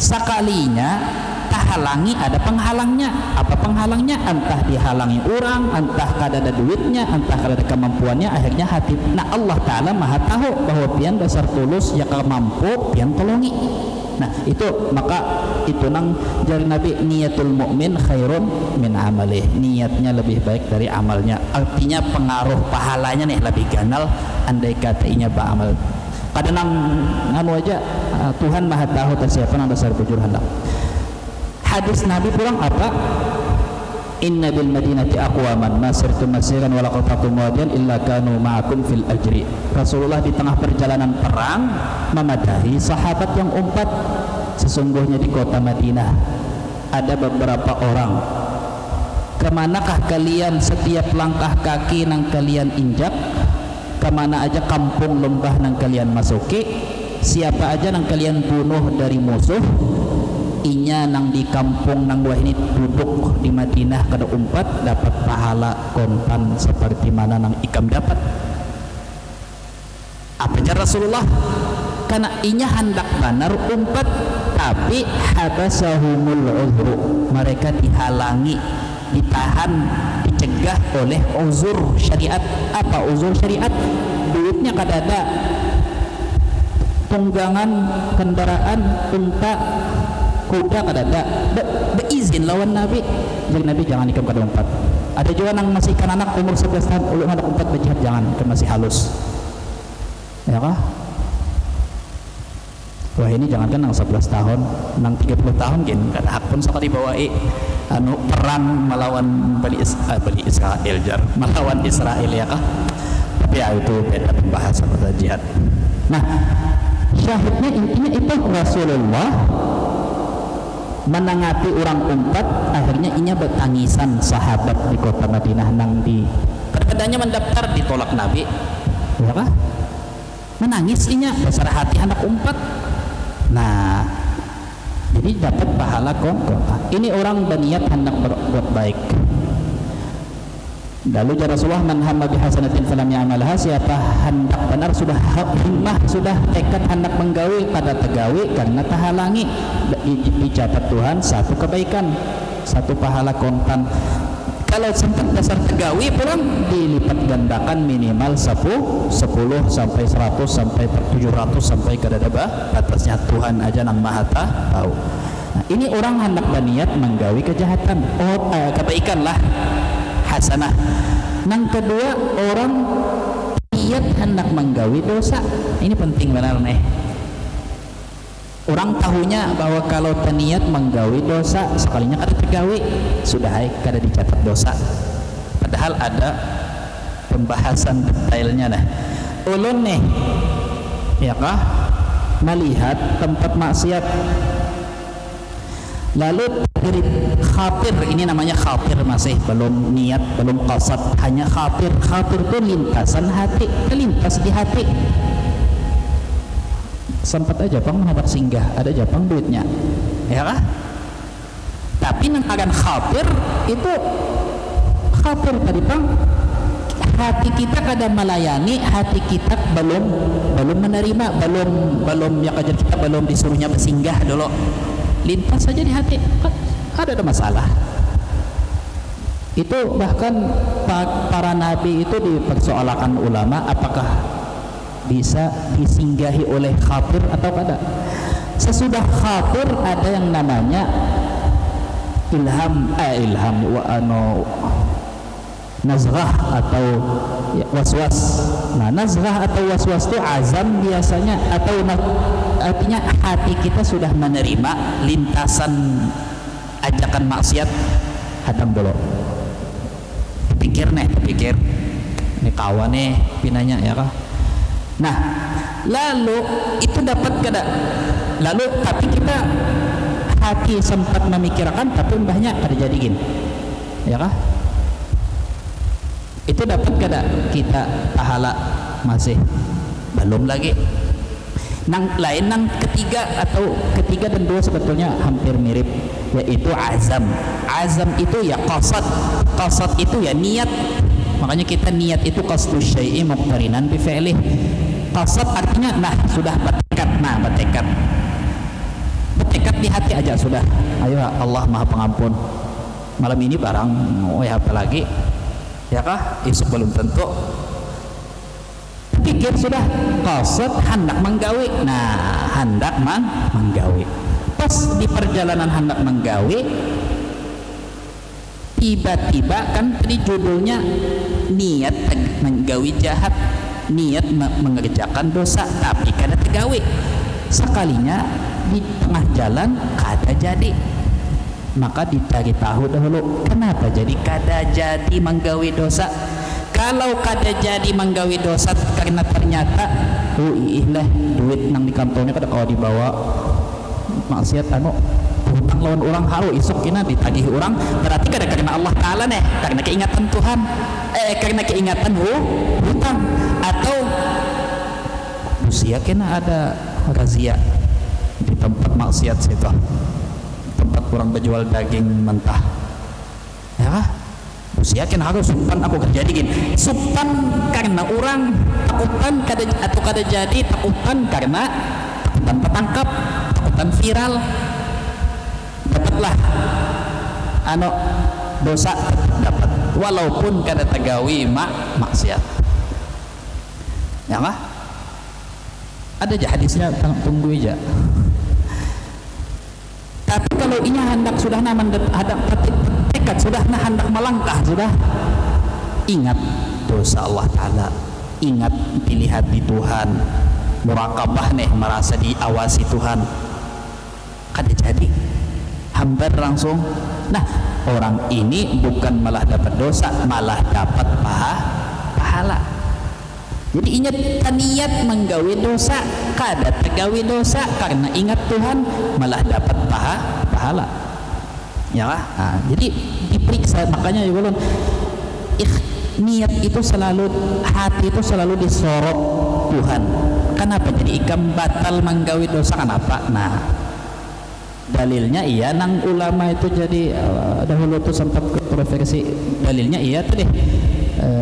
sekalinya halangi ada penghalangnya. Apa penghalangnya? Entah dihalangi orang, entah kada ada duitnya, entah kada ada kemampuannya, akhirnya hati. Nah Allah Ta'ala maha tahu bahwa pian dasar tulus ya mampu pian tolongi. Nah itu maka itu nang jari Nabi niatul mukmin khairun min amalih, niatnya lebih baik dari amalnya. Artinya pengaruh pahalanya nih lebih ganal andai kata inya beramal. Kadang anu aja Tuhan maha tahu siapa nang dasar bujur hendak. Hadis Nabi pulang apa? Inna bil madinati aqwaman masirtum masiran wa laqatum wadiyan illa kanu ma'akum fil ajri. Rasulullah di tengah perjalanan perang memadahi sahabat yang umpat. Sesungguhnya di kota Madinah ada beberapa orang. Kemanakah kalian setiap langkah kaki nang kalian injak, kemana aja kampung lembah nang kalian masuki, siapa aja nang kalian bunuh dari musuh, inya nang di kampung nang wah ini duduk di Madinah kada umpat dapat pahala kontan seperti mana nang ikam dapat. Apa cara Rasulullah? Karena inya hendak banar umpat tapi habasahumul uzru, mereka dihalangi, ditahan, dicegah oleh uzur syariat. Apa uzur syariat? Duitnya kada ada, tunggangan kendaraan unta kuda kada ada, beizin lawan Nabi. Jadi Nabi jangan ikam kada umpat. Ada juga nang masih kan anak umur 11 tahun ulun hendak umpat berjihad jangan, kan masih halus. Ya kah? Wah ini jangankan nang 11 tahun, nang 30 tahun gin kada hak pun sakali bawai anu perang melawan Bani Israel melawan Israel ya kah? Tapi ya itu beda pembahasan tentang jihad. Nah, syahidnya intinya itu Rasulullah menangati orang umpat, akhirnya inya bertangisan sahabat di kota Madinah nang di kadang-kadangnya mendaftar ditolak Nabi ya kah? Menangis inya dasar hati anak umpat. Nah Jadi dapat pahala kontan. Ini orang berniat hendak berbuat baik. Lalu ya Rasulullah, man hamma bihasanatin falam ya'malha, siapa hendak benar sudah himmah, sudah tekad hendak menggawe pada tegawe karena terhalangi, dicatat Tuhan satu kebaikan, satu pahala kontan. Kalau sempat dasar tegawi pulang dilipat gandakan minimal 10 sampai 100 sampai 700 sampai ke dadaba batasnya Tuhan aja nang maha tahu. Nah, ini orang hendak berniat menggawi kejahatan, kebaikan lah, hasanah. Nang kedua, orang niat hendak menggawi dosa. Ini penting benar nih. Orang tahunya bahwa kalau niat menggawi dosa sekalinya kada tergawi sudah kada dicatat dosa. Padahal ada pembahasan detailnya nah. Ulun nih, ya kah, melihat tempat maksiat. Lalu khatir, ini namanya khatir, masih belum niat, belum qasad, hanya khatir. Khatir itu lintasan hati, kelintas di hati. Sempat aja pang hendak singgah, ada Jepang duitnya, ya kah? Tapi nang akan khatir itu khatir tadi pang, hati kita kada melayani, hati kita belum menerima, belum ya kajar kita belum disuruhnya bersinggah dulu, lintas saja di hati, ada masalah. Itu bahkan para nabi itu dipersoalkan ulama, apakah bisa disinggahi oleh khatir atau kada. Sesudah khatir ada yang namanya ilham nazghah atau ya, waswas. Nah, nazghah atau waswas itu azam biasanya, atau artinya hati kita sudah menerima lintasan ajakan maksiat, hadam dulu. Pikir ini kawan nih pinanya ya kah. Nah, lalu itu dapat kada? Lalu tapi kita hati sempat memikirkan, tapi mbahnya ada jadi gini, ya kah? Itu dapat kada kita pahala? Masih belum lagi. Nang lain, nang ketiga dan dua sebetulnya hampir mirip, yaitu azam. Azam itu ya qasad itu ya niat. Makanya kita niat itu qasdu syai'i muqtarinan bi fi'lih. Qasad artinya sudah bertekad di hati aja sudah. Ayo Allah Maha Pengampun. Malam ini barang apa lagi? Ya kah? Esok belum tentu. Pikir sudah qasad hendak menggawe. Nah, hendak menggawe. Pas di perjalanan hendak menggawe, tiba-tiba kan tadi judulnya niat menggawi jahat, niat mengerjakan dosa, tapi kada tergawi. Sekalinya di tengah jalan kada jadi, maka dicari tahu dahulu kenapa jadi kada jadi menggawi dosa. Kalau kada jadi menggawi dosa karena ternyata duit nang di kantongnya kada kau dibawa maksiat hutang lawan orang haru isuk kena ditagih orang, berarti kada karena Allah Ta'ala nih, karena keingatan Tuhan, karena keingatan hutang, atau usia kena ada razia di tempat maksiat situ, tempat orang berjual daging mentah, ya usia kena harus sumpan aku kerja digin, sumpan karena orang takutan kada jadi, takutan karena takutan tertangkap, takutan viral, dapatlah dosa dapat walaupun kada tegawi maksiat, ya kah? Ada aja hadisnya, tunggu aja. Tapi kalau ini hendak sudah hadap tekad sudah hendak melangkah, sudah ingat dosa Allah Ta'ala, ingat dilihat di Tuhan, murakabah nih, merasa diawasi Tuhan, kada jadi hampir langsung. Nah, orang ini bukan malah dapat dosa, malah dapat pahala. Jadi ingat niat menggawi dosa, kada tergawi dosa karena ingat Tuhan, malah dapat pahala. Ya kah? Nah, jadi diperiksa, makanya ulun niat itu selalu, hati itu selalu disorot Tuhan. Kenapa jadi ikam batal menggawi dosa? Kenapa? Nah, dalilnya iya nang ulama itu jadi dahulu tuh sempat kontroversi dalilnya iya tadi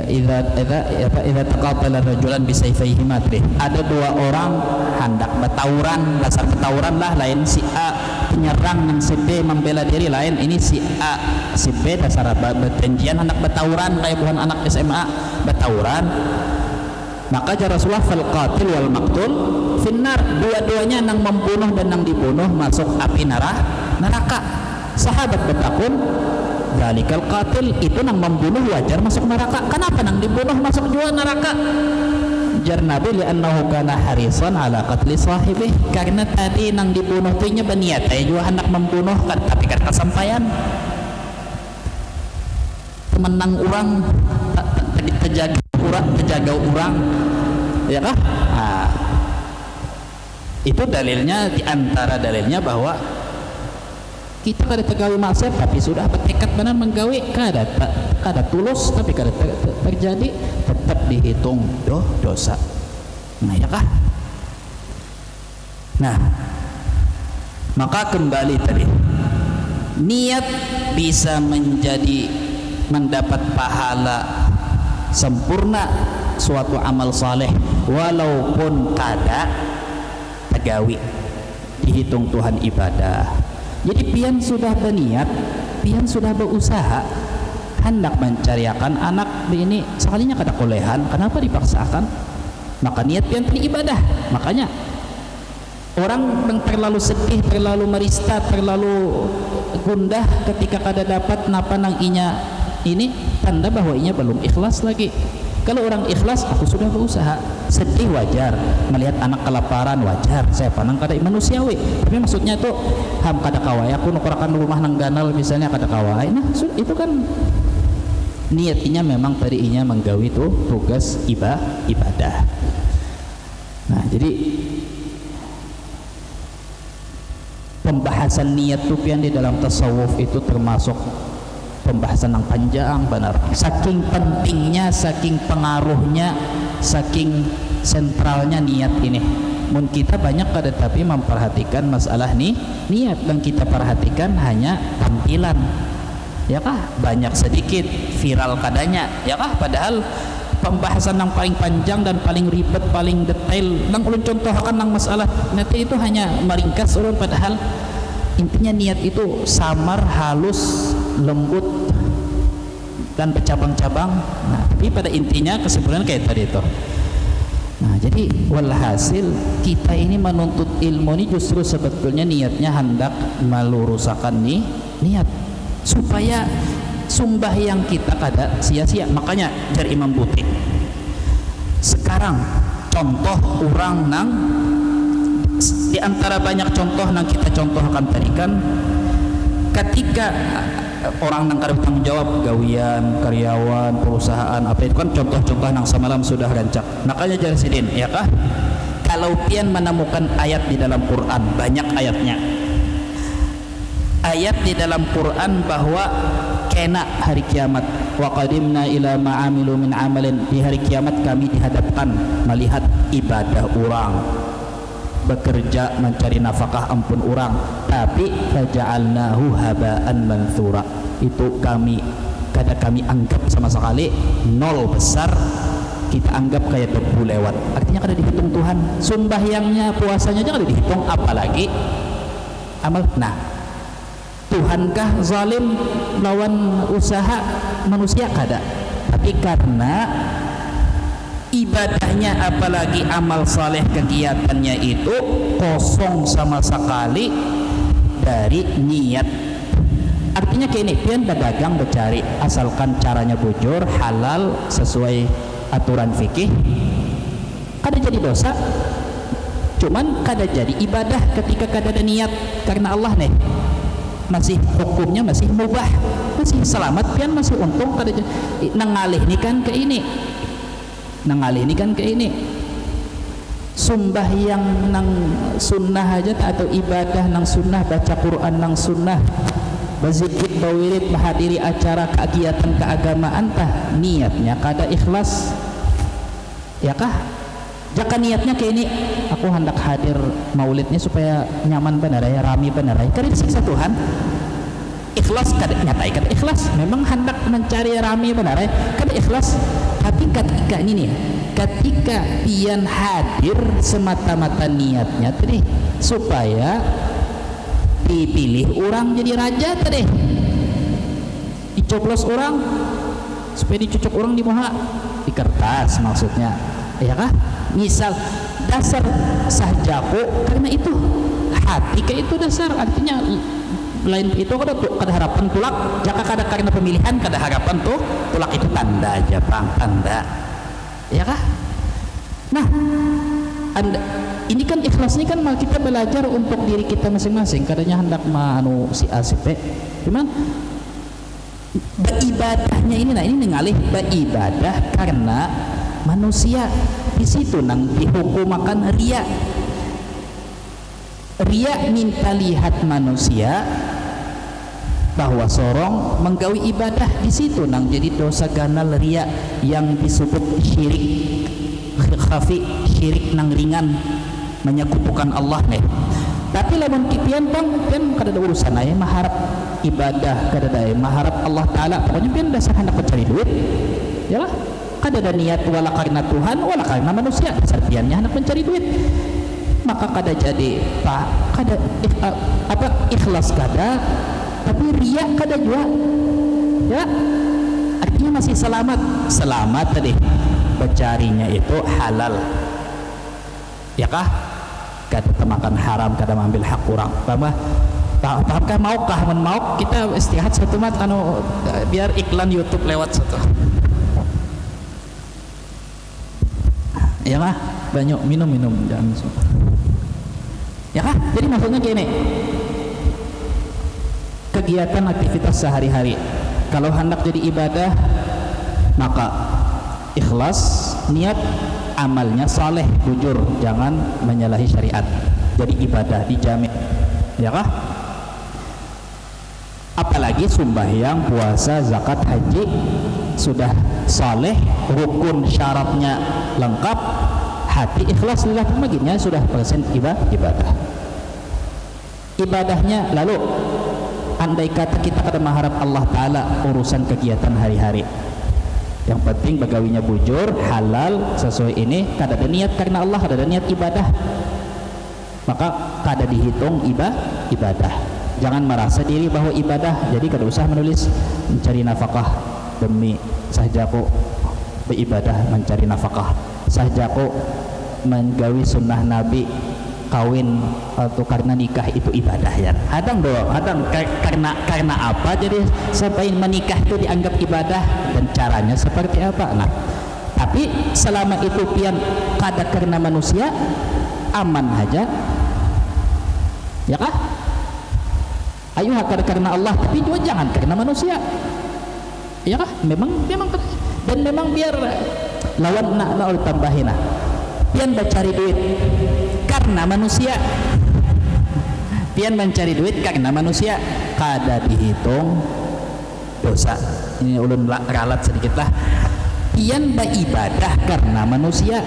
idza taqatala rajulan bisayfayhima tadi ada dua orang hendak bertawuran, dasar bertawuran lah, lain si A penyerang dan si B membela diri, lain ini si A si B dasar berjanjian hendak bertawuran kayak bukan anak SMA bertawuran. Maka jara Rasulullah fal qatil wal maqtul finnar, dua-duanya nang membunuh dan nang dibunuh masuk api neraka. Sahabat bertakun, zalikal qatil, itu nang membunuh wajar masuk neraka, kenapa nang dibunuh masuk juga neraka? Jar Nabi li'annahu kana harisan ala qatli sahibih, karena tadi nang dibunuh tu nya berniat juga hendak membunuh kan, tapi kan kesampaian temenang orang terjaga orang ya kah? Itu dalilnya, diantara dalilnya bahwa kita kada tergawi maksiat tapi sudah bertekad benar menggawi, kada tulus tapi kada terjadi, tetap dihitung dosa. Nah ya kah? Nah maka kembali tadi, niat bisa mendapat pahala sempurna suatu amal saleh walaupun kada tegawi dihitung Tuhan ibadah. Jadi pian sudah berniat, pian sudah berusaha hendak mencariakan anak ini, sekalinya kada kolehan, kenapa dipaksakan? Maka niat pian tadi ibadah. Makanya orang yang terlalu sedih, terlalu merista, terlalu gundah ketika kada dapat napa nang inya, ini tanda bahwa inya belum ikhlas lagi. Kalau orang ikhlas, aku sudah berusaha. Sedih wajar, melihat anak kelaparan wajar, saya pandang kada manusiawi. Tapi maksudnya tuh ham kada kawai aku nukurakan rumah nang ganal misalnya kada kawai. Nah itu kan niatnya memang tadinya menggawi tuh tugas ibadah. Nah jadi pembahasan niat tuh pian di dalam tasawuf itu termasuk pembahasan yang panjang benar. Saking pentingnya, saking pengaruhnya, saking sentralnya niat ini. Mun kita banyak kada tapi memperhatikan masalah niat, dan kita perhatikan hanya tampilan. Ya kah? Banyak sedikit viral kadanya. Ya kah? Padahal pembahasan yang paling panjang dan paling ribet, paling detail, nang ulun contohkan nang masalah nanti itu hanya meringkas ulun, padahal intinya niat itu samar, halus, lembut dan bercabang-cabang. Nah, tapi pada intinya kesimpulan kayak tadi itu. Nah, jadi walhasil kita ini menuntut ilmu ini justru sebetulnya niatnya hendak meluruskan niat supaya sumbah yang kita kada sia-sia. Makanya dari Imam Butik sekarang contoh orang nang di antara banyak contoh yang kita contohkan tadi kan, ketika orang yang kada bertanggung jawab, gawian, karyawan, perusahaan apa itu kan contoh-contoh yang semalam sudah rancak. Makanya jadi sidin, ya kah? Kalau pian menemukan ayat di dalam Quran, banyak ayatnya. Ayat di dalam Quran bahwa kena hari kiamat, wa qadimna ila ma'amilu min amalin, di hari kiamat kami dihadapkan melihat ibadah orang, bekerja mencari nafkah ampun orang, tapi faja'alnahu haba'an manthura, itu kami anggap sama sekali nol besar, kita anggap kayak debu lewat. Artinya kada dihitung Tuhan, sembahyangnya, puasanya jangan dihitung, apalagi amal. Nah, Tuhankah zalim lawan usaha manusia? Kada. Tapi karena ibadahnya apalagi amal saleh kegiatannya itu kosong sama sekali dari niat. Artinya kayak ini, pian berdagang bercari, asalkan caranya bujur, halal, sesuai aturan fikih, kada jadi dosa. Cuman kada jadi ibadah ketika kada ada niat karena Allah nih. Masih hukumnya masih mubah, masih selamat, pian masih untung. Kada nangalih ni kan ke ini, nangalih ni kan ke ini. Sembahyang nang sunnah aja atau ibadah nang sunnah, baca Quran nang sunnah, berzikir, berwirid, menghadiri acara kegiatan keagamaan, tah niatnya kada ikhlas, ya kah? Jika niatnya ke ini, aku aku hendak hadir maulidnya supaya nyaman benar ya, rami benar ya, karena disiksa Tuhan. Ikhlas kada nyatai kada ikhlas, memang hendak mencari rami benar ya, kada ikhlas. Tapi ketika ini nih, ketika pian hadir semata-mata niatnya tadi supaya dipilih orang jadi raja tadi, dicoblos orang supaya dicucuk orang di muka, di kertas maksudnya, ya kah? Misal dasar sahjaku karena itu hati kayak itu dasar, artinya lain itu kada harapan tulak, jaka kada karena pemilihan kada harapan tuh tulak itu tanda aja bang, tanda, ya kah? Nah, ini kan ikhlas ini kan kita belajar untuk diri kita masing-masing, kadanya hendak manu si ACP cuman beribadahnya ini, nah ini ngalih beribadah karena manusia. Di situ nang dihukumakan ria. Ria minta lihat manusia bahwa sorong menggawi ibadah, di situ nang jadi dosa ganal ria yang disebut syirik khafi, syirik nang ringan, menyekutukan Allah nih. Tapi lamun pian bang, pian kada ada urusan aja maharap ibadah, kada ada maharap Allah Taala, pokoknya pian dasar hendak mencari duit, ya lah. Kada ada niat wala karena Tuhan wala karena manusia, dasar piannya hendak mencari duit, maka kada jadi pak, kada ikhlas kada, tapi riya kada juga, ya artinya masih selamat tadi, mencarinya itu halal, ya kah? Kada makan haram, kada mengambil hak orang, paham kan? Maukah mau kita istirahat satu mat anu biar iklan YouTube lewat satu, ya kah? Banyak minum jangan suka, ya kah? Jadi maksudnya gini, kegiatan aktivitas sehari-hari kalau hendak jadi ibadah maka ikhlas, niat, amalnya saleh, jujur, jangan menyalahi syariat, jadi ibadah dijamin, ya kah? Apalagi sembahyang, puasa, zakat, haji sudah saleh, rukun syaratnya lengkap, hati ikhlas lillah maginya sudah persen ibadah. Ibadahnya lalu andai kata kita kada mengharap Allah Ta'ala urusan kegiatan hari-hari, yang penting bagawinya bujur, halal, sesuai ini, kada ada niat karena Allah, kada ada niat ibadah, maka kada dihitung ibadah. Jangan merasa diri bahwa ibadah, jadi kada usah menulis mencari nafkah demi sahjaku beribadah mencari nafkah, sahjaku menggawi sunnah Nabi kawin atau karena nikah itu ibadah ya. Hadang karena apa jadi sampai menikah itu dianggap ibadah dan caranya seperti apa. Nah, tapi selama itu pian kada karena manusia aman aja, ya kah? Ayo karena Allah, tapi juga jangan karena manusia, ya kah? Memang dan memang biar lawan nak tambahin lah, pian mencari duit karena manusia, pian mencari duit karena manusia, kada dihitung dosa. Ini ulun ralat sedikit lah, pian beribadah karena manusia,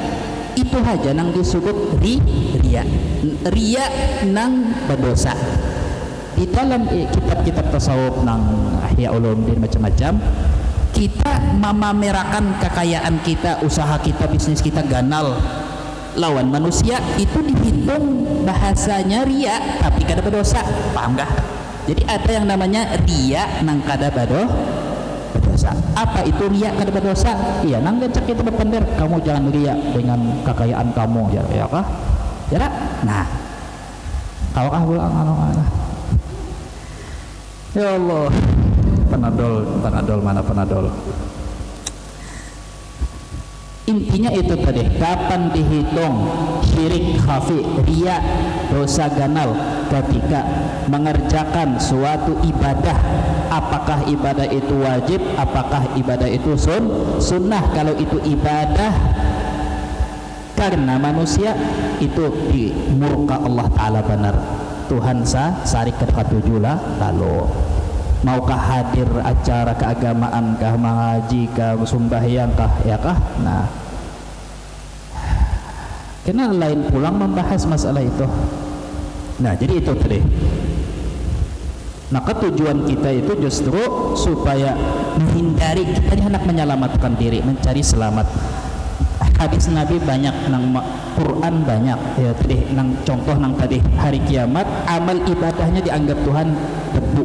itu aja nang disebut ria nang berdosa. Di dalam kitab-kitab tasawuf nang Ihya Ulumuddin macam-macam, kita memamerakan kekayaan kita, usaha kita, bisnis kita ganal lawan manusia, itu dihitung bahasanya ria, tapi kada berdosa, paham gak? Jadi ada yang namanya ria nang kada berdosa. Apa itu ria kada berdosa? Iya, nang ngecek kita berpender, kamu jangan ria dengan kekayaan kamu, ya kah? Ya, nah, kalau kah pulang ya Allah, Panadol mana Panadol? Intinya itu tadi, kapan dihitung syirik khafi, ria, dosa ganal ketika mengerjakan suatu ibadah, apakah ibadah itu wajib, apakah ibadah itu sunnah. Kalau itu ibadah karena manusia, itu di murka Allah Ta'ala benar. Tuhan sarik ke lah, lalu maukah hadir acara keagamaan kah, mengaji kah, sembahyang kah, ya kah? Nah, Karena lain pulang membahas masalah itu. Nah, jadi itu tadi. Maka tujuan kita itu justru supaya menghindari, kita hendak menyelamatkan diri, mencari selamat. Hadis Nabi banyak, nang Quran banyak ya tadi, nang contoh nang tadi hari kiamat amal ibadahnya dianggap Tuhan debu,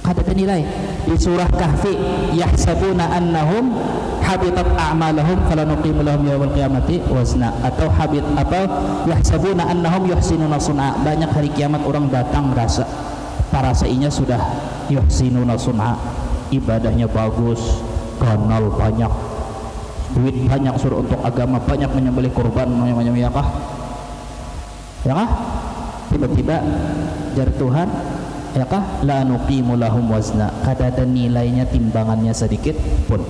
kada ada nilai. Di surah Kahfi, yahsabuna annahum habitat a'malahum falanuqimu lahum yawmal qiyamati wazna, atau habit apa, yahsabuna annahum yuhsinuna sun'a. Banyak hari kiamat orang datang rasa parasainya sudah yuhsinuna sun'a, ibadahnya bagus, ganal banyak, duit banyak, suruh untuk agama banyak, menyembelih kurban macam-macam, ya kah? Ya kah? Tiba-tiba jar Tuhan, ya kah, la nuqimu lahum wazna, kada ada nilainya, timbangannya sedikit pun.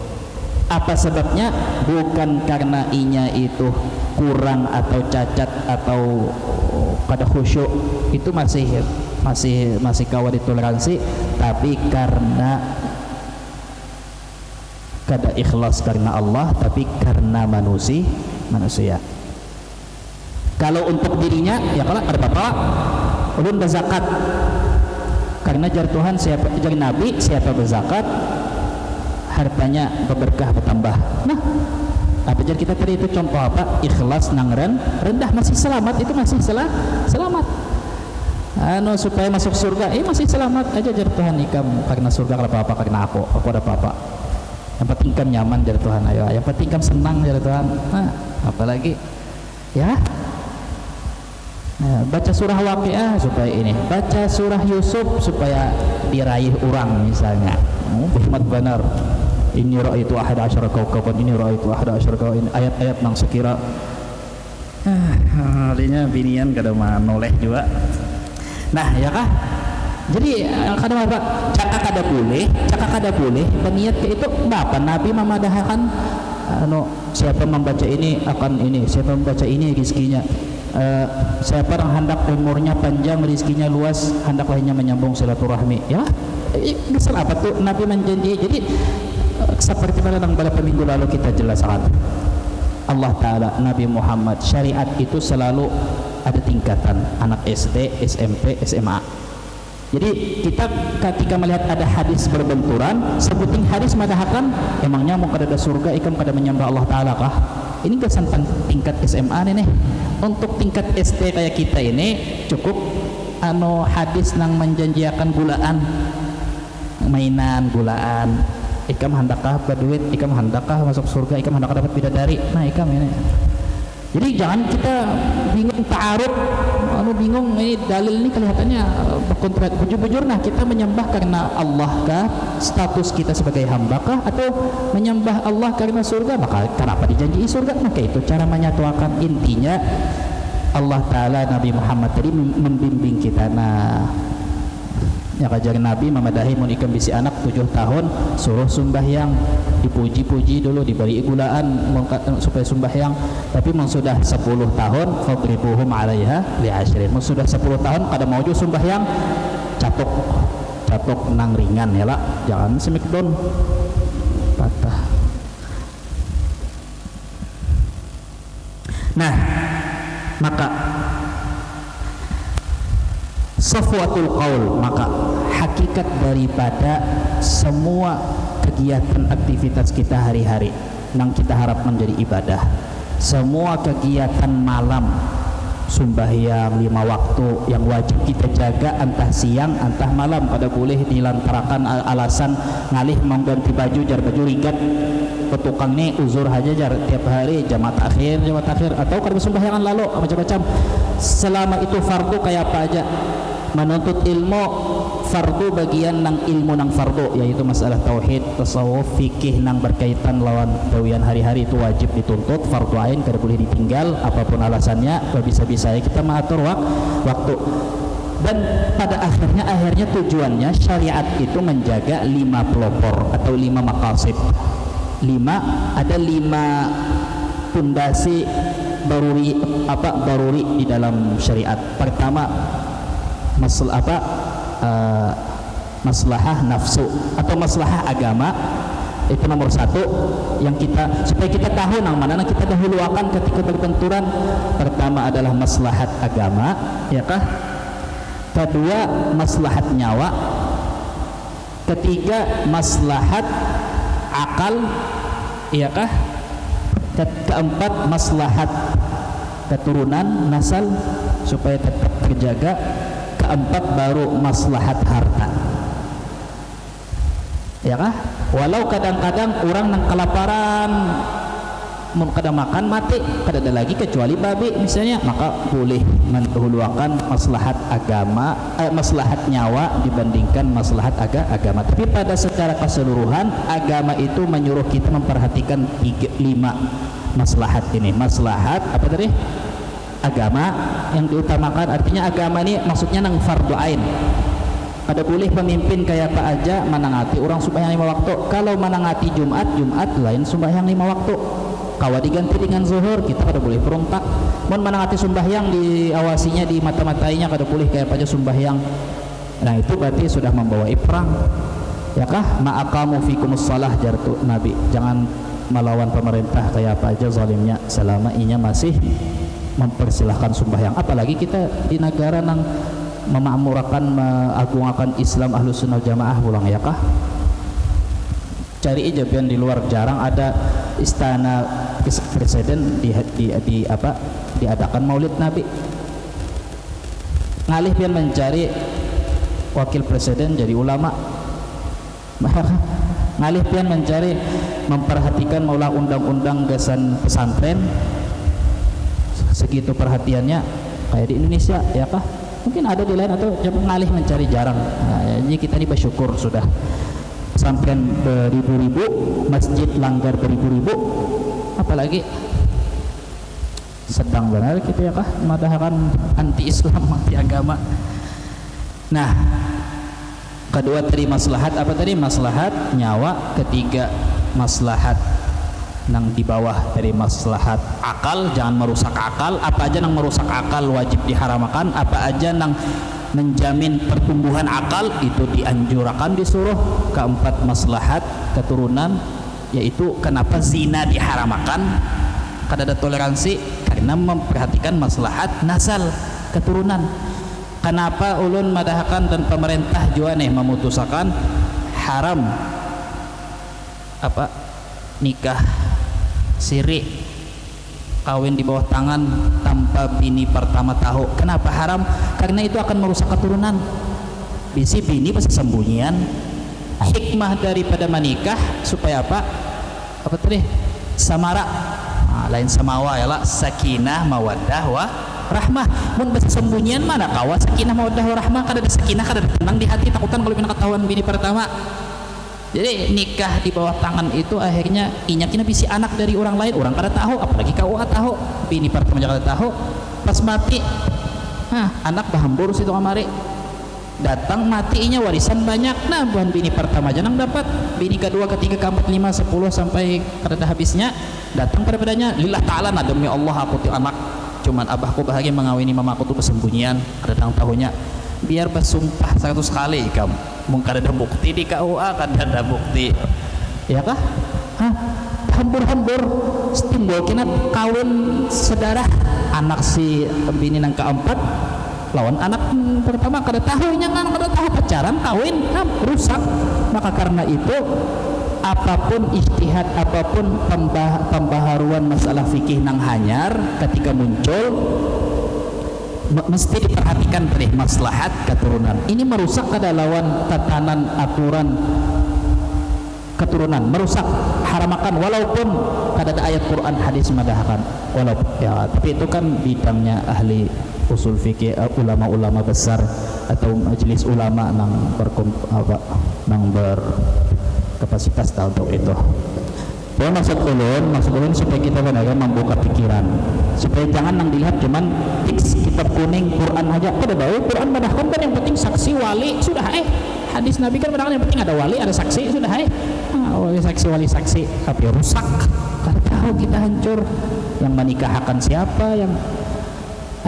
Apa sebabnya? Bukan karena inya itu kurang atau cacat atau kada khusyuk, itu masih kawan ditoleransi, tapi karena kada ikhlas karena Allah, tapi karena manusia. Kalau untuk dirinya, ya kalau ada bapak ulun berzakat, karena jar Tuhan siapa, jar Nabi siapa berzakat hartanya berberkah bertambah. Nah, apa jar kita tadi itu contoh apa? Ikhlas nang rendah masih selamat, itu masih selamat. Supaya masuk surga, masih selamat aja jar Tuhan ikam, karena surga kalau apa karena aku ada apa-apa. Yang penting kan nyaman dari Tuhan, ayo. Yang penting kan senang dari Tuhan. Nah, apalagi ya. Nah, baca surah Waqiah supaya ini, baca surah Yusuf supaya diraih orang misalnya. Hikmat benar. Ini ra'aitu ahada asyara kaukaban, ini ra'aitu ahada asyara kaukaban, ini ayat-ayat nang sekira. Artinya binian kada manoleh juga. Nah, ya kah? Jadi kadang apa? Cakap kada boleh berniat ke itu apa? Nabi memadahkan siapa membaca ini akan ini, siapa membaca ini rizkinya, siapa yang hendak umurnya panjang, rizkinya luas, hendak lainnya menyambung silaturahmi. Ya, misal apa tuh Nabi menjanji. Jadi seperti mana yang beberapa minggu lalu kita jelaskan, Allah Ta'ala, Nabi Muhammad, syariat itu selalu ada tingkatan, anak SD, SMP, SMA. Jadi kita ketika melihat ada hadis berbenturan, sebuting hadis mengatakan emangnya mau kada ada surga ikam kada menyembah Allah Ta'ala kah? Ini gak tentang tingkat SMA nih. Untuk tingkat SD kayak kita ini cukup hadis nang menjanjikan gulaan, mainan gulaan, ikam handakah berduit, ikam handakah masuk surga, ikam handakah dapat bidadari. Nah ikam ini. Jadi jangan kita bingung ta'aruf, bingung ini dalil ini kelihatannya berkontrak. Bujur-bujur, nah kita menyembah karena Allah kah, status kita sebagai hamba kah, atau menyembah Allah karena surga? Maka kenapa dijanji surga? Maka itu cara menyatukan. Intinya Allah Ta'ala, Nabi Muhammad tadi membimbing kita. Nah, ya kajar Nabi memadahi mun ikam bisi anak 7 tahun suruh sembahyang, dipuji-puji dulu, diberi gulaan supaya sembahyang. Tapi mun sudah 10 tahun fadribuhum 'alaiha li'ashrin, mun sudah 10 tahun kada mau jo sembahyang, catok nang ringan ya lah, jangan semikdon patah. Nah, maka safwatul qaul, maka hakikat daripada semua kegiatan aktivitas kita hari-hari yang kita harap menjadi ibadah, semua kegiatan malam, sembahyang 5 waktu yang wajib kita jaga, entah siang entah malam, pada boleh dilantarakan alasan ngalih mau ganti baju, jar baju rigat petukang nih uzur aja jar tiap hari jamaah akhir, atau kalau sembahyangan lalu macam-macam. Selama itu fardu kayak apa aja, menuntut ilmu fardu bagian nang ilmu nang fardu, yaitu masalah tauhid, tasawuf, fikih nang berkaitan lawan dawian hari-hari itu wajib dituntut, fardu ain, kada boleh ditinggal apapun alasannya. Bisa-bisa kita mengatur waktu. Dan pada akhirnya tujuannya syariat itu menjaga 5 pelopor atau 5 maqasid. 5 pondasi daruri di dalam syariat. Pertama, maslahah nafsu atau maslahah agama. Itu nomor satu yang kita, supaya kita tahu nang mana kita dahuluakan ketika berbenturan. Pertama adalah maslahat agama, ya kah? Kedua maslahat nyawa, ketiga maslahat akal, iya kah? Keempat maslahat keturunan nasal supaya tetap terjaga. Keempat baru maslahat harta, ya kah? Walau kadang-kadang orang nang kelaparan mun kada makan mati, kada ada lagi kecuali babi misalnya, maka boleh mendahulukan maslahat agama, maslahat nyawa dibandingkan maslahat agama. Tapi pada secara keseluruhan agama itu menyuruh kita memperhatikan 5 maslahat ini. Maslahat apa tadi? Agama yang diutamakan, artinya agama ini maksudnya nang fardu ain. Kada boleh pemimpin kayak apa aja manangati orang sembahyang 5 waktu. Kalau manangati Jumat lain sembahyang 5 waktu. Kawa diganti dengan zuhur, kita kada boleh peruntak. Mun manangati sembahyang diawasinya, di mata-matainya, kada boleh kayak apa aja sembahyang. Nah itu berarti sudah membawa perang. Ya kah? Ma'aqamu fikumus shalah jartu Nabi. Jangan melawan pemerintah kayak apa aja zalimnya selama inya masih mempersilahkan sembahyang. Apalagi kita di negara nang memakmurkan, mengagungkan Islam Ahlus Sunnah Jamaah pulang, ya kah? Cari aja pian di luar, jarang ada istana presiden diadakan Maulid Nabi. Ngalih pian mencari wakil presiden jadi ulama. Ngalih pian mencari memperhatikan maulah undang-undang gasan pesantren. Segitu perhatiannya kayak di Indonesia, ya kah? Mungkin ada di lain, atau ngalih mencari, jarang. Nah, jadi kita ini bersyukur sudah pesantren beribu-ribu, masjid langgar beribu-ribu, apalagi sedang benar gitu, ya kah? Madahakan anti Islam, anti agama. Nah, kedua tadi maslahat apa tadi? Maslahat nyawa. Ketiga maslahat nang di bawah dari maslahat akal, jangan merusak akal. Apa aja nang merusak akal wajib diharamkan, apa aja nang menjamin pertumbuhan akal itu dianjurkan, disuruh. Keempat maslahat keturunan, yaitu kenapa zina diharamkan, kada ada toleransi karena memperhatikan maslahat nasal keturunan. Kenapa ulun madahakan dan pemerintah juga nih memutuskan haram apa nikah siri, kawin di bawah tangan tanpa bini pertama tahu. Kenapa haram? Karena itu akan merusak keturunan. Bisi bini pasti sembunyian. Hikmah daripada menikah supaya apa? Apa tadi? Samara. Nah, lain samawa ya lah, sakinah mawaddah wa rahmah. Mun bahasa sembunyian mana kawa sakinah mawaddah wa rahmah, kada ada sakinah, kada ada tenang di hati, takutan kalau bina ketahuan bini pertama. Jadi nikah di bawah tangan itu akhirnya inyakin bisi anak dari orang lain, orang kada tahu, apalagi KUA tahu, bini pertama kada tahu, pas mati anak bahambur situ kamari, datang matinya warisan banyak. Nah bukan bini pertama aja nang dapat, bini kedua, ketiga, keempat, 5, 10 sampai kada habisnya datang pada padanya, lillah ta'ala, nah demi Allah aku tuh anak, cuman abahku bahagia mengawini mamaku tuh kesembunyian, kada tahunya. Biar bersumpah 100 kali kamu, mungkin ada bukti di KUA, kan ada bukti, ya kah? Hambur-hambur timbul kena kawin sedarah anak si bini nang keempat lawan anak pertama, kada tahu nya kan, kada tahu pacaran kawin, rusak. Maka karena itu apapun ijtihad, apapun pembaharuan masalah fikih nang hanyar ketika muncul mesti diperhatikan dari maslahat keturunan. Ini merusak kada lawan tatanan aturan keturunan, merusak, haramakan, walaupun kada ada ayat Quran hadis madahakan, walaupun ya, tapi itu kan bidangnya ahli usul fikih, ulama-ulama besar atau majelis ulama nang berkapasitas untuk itu. Bahwa maksud ulun supaya kita benar membuka pikiran, supaya jangan nang dilihat cuman teks kitab kuning Quran aja. Kada tahu Quran padahal kan yang penting saksi wali sudah hadis Nabi kan padahal yang penting ada wali, ada saksi sudah wali saksi, tapi rusak. Kada tahu kita hancur, yang menikahkan siapa, yang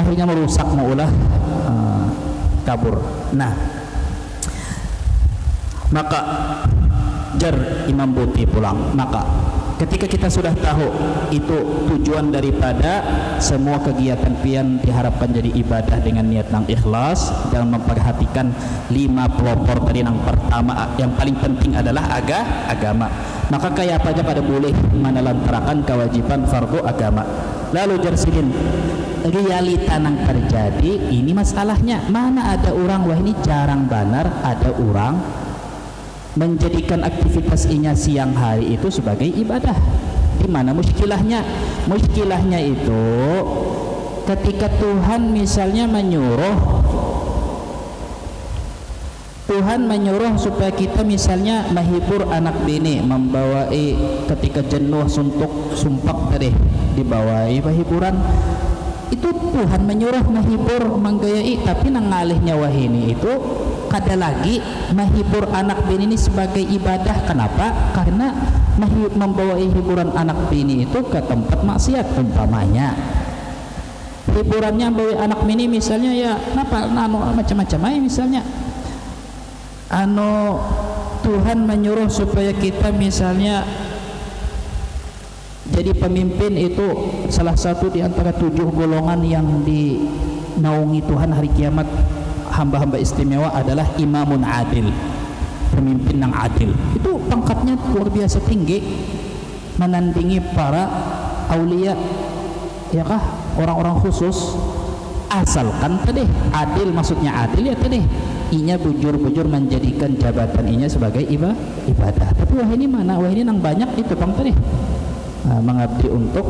akhirnya merusak maulah kabur. Nah, maka jar Imam Buti pulang. Maka ketika kita sudah tahu itu tujuan daripada semua kegiatan pian diharapkan jadi ibadah dengan niat yang ikhlas dan memperhatikan 5 pelopor tadi. Yang pertama yang paling penting adalah agama. Maka kayak apa aja pada boleh menelantarakan kewajiban fardu agama. Lalu jarsidin realita yang terjadi ini masalahnya, mana ada orang, wah ini jarang benar ada orang menjadikan aktivitas inya siang hari itu sebagai ibadah. Di mana muskilahnya? Muskilahnya itu ketika Tuhan misalnya menyuruh supaya kita misalnya menghibur anak bini, membawai ketika jenuh suntuk sumpak tadi dibawai hiburan. Itu Tuhan menyuruh menghibur menggayai, tapi nangalihnya wahini itu kada lagi menghibur anak bini ini sebagai ibadah. Kenapa? Karena membawai hiburan anak bini itu ke tempat maksiat. Umpamanya hiburannya bawa anak bini misalnya ya macam-macam aja misalnya Tuhan menyuruh supaya kita misalnya jadi pemimpin, itu salah satu di antara 7 golongan yang dinaungi Tuhan hari kiamat, hamba-hamba istimewa adalah imamun adil, pemimpin yang adil. Itu pangkatnya luar biasa tinggi, menandingi para aulia, ya kah, orang-orang khusus. Asalkan tadi adil, maksudnya adil ya tadi inya bujur-bujur menjadikan jabatan inya sebagai ibadah. Tapi wah ini mana? Wah ini nang banyak itu bang tadi mengabdi untuk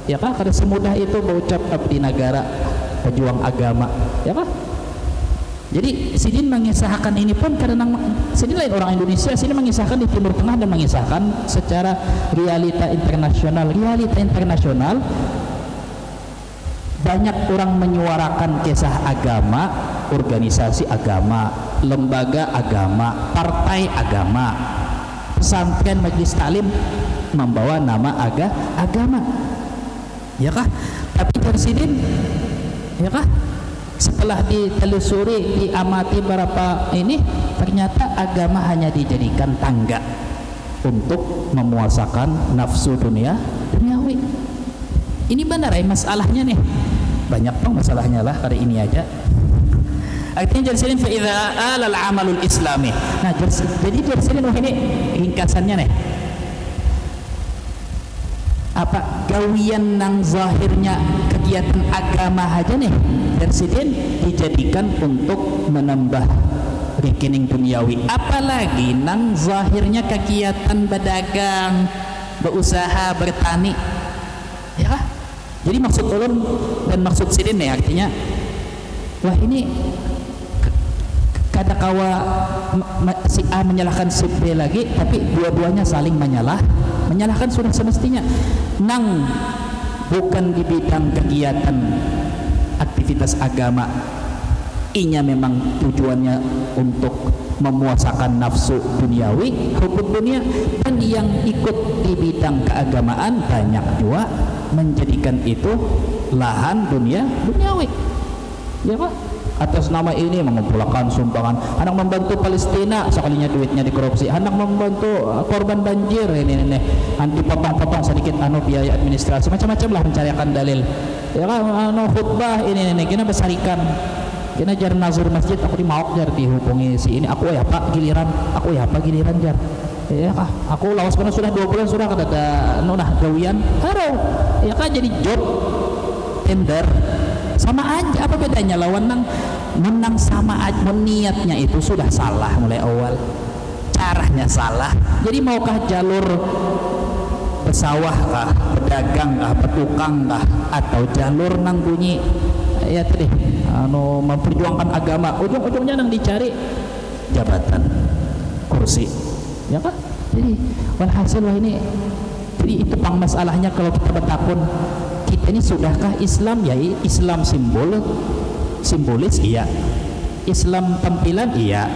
ya kah, kada semudah itu berucap abdi negara, pejuang agama, ya kah. Jadi Sidin mengisahkan ini pun karena Sidin lain orang Indonesia, Sidin mengisahkan di Timur Tengah dan mengisahkan secara realita internasional. Realita internasional banyak orang menyuarakan kisah agama, organisasi agama, lembaga agama, partai agama, pesantren, majelis taklim membawa nama agama, ya kah. Tapi Sidin, ya kah, setelah ditelusuri, diamati berapa ini, ternyata agama hanya dijadikan tangga untuk memuasakan nafsu duniawi. Ini benar ya masalahnya nih, banyak dong masalahnya lah hari ini aja. Artinya Jarsidin fa idza alal amalul islami. Nah jadi Jarsidin ini ringkasannya nih, apa gawian nang zahirnya kegiatan agama aja nih Jarsidin dijadikan untuk menambah rekening duniawi, apalagi nang zahirnya kegiatan berdagang, berusaha, bertani, ya. Jadi maksud ulun dan maksud Sidin nih artinya, wah ini kada kawa si A menyalahkan si B lagi, tapi dua-duanya saling menyalahkan sudah semestinya. Nang bukan di bidang kegiatan aktivitas agama, inya memang tujuannya untuk memuasakan nafsu duniawi, hukum dunia, dan yang ikut di bidang keagamaan banyak juga menjadikan itu lahan duniawi, ya Pak. Atas nama ini mengumpulkan sumbangan, anak membantu Palestina, sekalinya duitnya dikorupsi, anak membantu korban banjir, ini nanti potong-potong sedikit biaya administrasi, macam-macam lah mencarikan dalil, ya kan, khutbah ini kena besarikan, kena jar nazur masjid, aku dimawak jar dihubungi si ini, aku ya pak giliran jar, ya kah, aku lawas pernah sudah 2 bulan sudah kada ada gawian, ya kan, jadi job tender. Sama aja, apa bedanya lawan menang sama aja, niatnya itu sudah salah mulai awal, caranya salah. Jadi maukah jalur pesawah kah, pedagang kah, petukang kah, atau jalur nang bunyi ya tadi memperjuangkan agama, ujung-ujungnya nang dicari jabatan, kursi, ya kan. Jadi walhasil wah ini, jadi itu pang masalahnya kalau kita bertakun, kita ini sudahkah Islam? Ya Islam simbolis iya, Islam tampilan iya,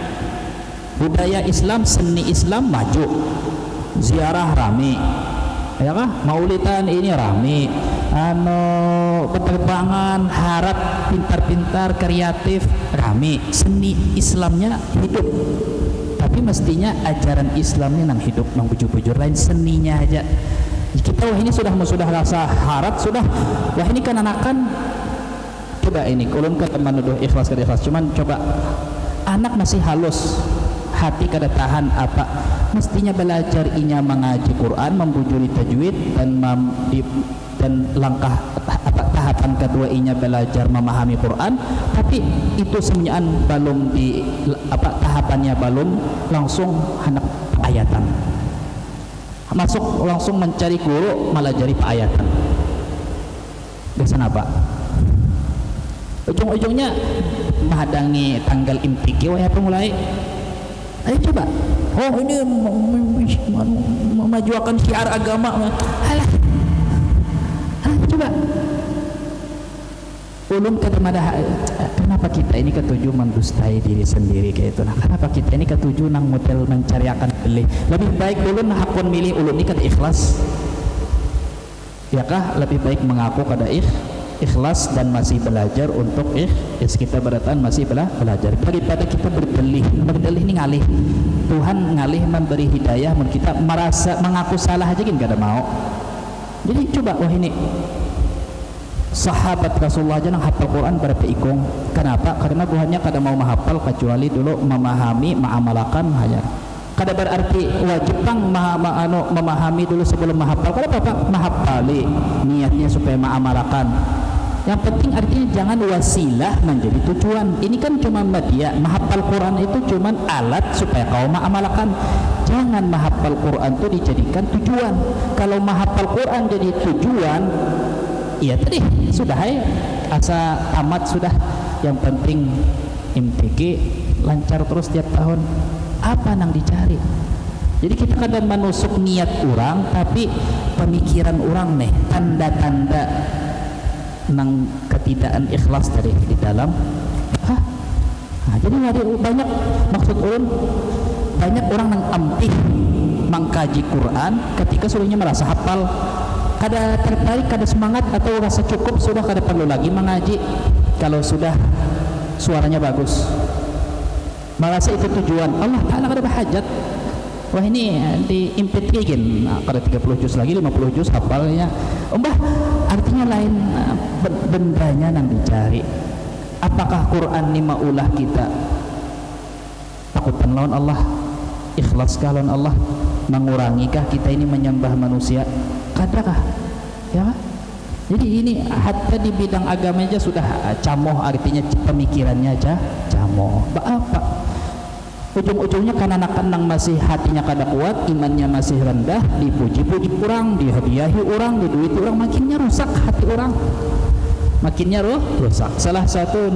budaya Islam, seni Islam maju, ziarah rame, ya kah, maulidan ini rame, penerbangan harap pintar-pintar kreatif rame, seni Islamnya hidup. Tapi tapi mestinya ajaran Islamnya nang hidup, nang bujur-bujur, lain seninya aja. Kita wah ini sudah rasa harat, sudah wah ini kan anakan, coba ini ulun ke teman udah ikhlas ke ikhlas, cuman coba anak masih halus, hati kada tahan apa, mestinya belajar inya mengaji Quran, membujuri tajwid dan langkah apa tahapan kedua inya belajar memahami Quran, tapi itu semuanya belum di apa tahapannya belum langsung hendak ayatan. Masuk langsung mencari guru malah jadi ayatan. Biasa apa? Ujung-ujungnya menghadangi tanggal imtiki wah apa mulai. Ayo coba. Oh ini memajukan syiar agama. Halah. Coba. Ulun kenapa kita ini ketujuh mendustai diri sendiri kayak itu. Nah, kenapa kita ini ketujuh nang model mencari akan beli. Lebih baik ulun hakun milih ulun ini kata ikhlas. Ya kah lebih baik mengaku kada ikhlas dan masih belajar untuk kita beratan masih belajar daripada kita berdelih ini ngalih. Tuhan ngalih memberi hidayah, kita merasa mengaku salah aja kan kada mau. Jadi coba wah ini sahabat Rasulullah aja nang hafal Quran pada peikong. Kenapa? Karena buahnya kada mau menghafal kecuali dulu memahami, mengamalkan hanya. Kada berarti wajib memahami dulu sebelum menghafal. Kada apa-apa menghafali, niatnya supaya mengamalkan. Yang penting artinya jangan wasilah menjadi tujuan. Ini kan cuma media, menghafal Quran itu cuma alat supaya kau mengamalkan. Jangan menghafal Quran itu dijadikan tujuan. Kalau menghafal Quran jadi tujuan, iya tadi sudah asa tamat sudah. Yang penting MTQ lancar terus tiap tahun. Apa nang dicari? Jadi kita kadang menusuk niat orang, tapi pemikiran orang nih tanda-tanda nang ketidakan ikhlas dari di dalam. Nah, jadi banyak maksud ulun banyak orang nang ampih mengkaji Quran ketika suruhnya merasa hafal. Kada tertarik, kada semangat atau rasa cukup sudah kada perlu lagi mengaji kalau sudah suaranya bagus. Merasa itu tujuan. Allah Ta'ala kada berhajat. Wah ini diimpit gini, kada 30 juz lagi 50 juz hafalnya. Artinya lain bendanya nang dicari. Apakah Quran ni maulah kita takutan lawan Allah, ikhlas lawan Allah, mengurangikah kita ini menyembah manusia? Kadakah? Ya. Jadi ini hatta di bidang agama aja sudah camoh, artinya pemikirannya aja camoh. Apa? Ujung-ujungnya kan anak-anak nang masih hatinya kada kuat, imannya masih rendah, dipuji-puji kurang, dihadiahi orang, diduiti orang, makinnya rusak hati orang. Makinnya rusak. Salah satu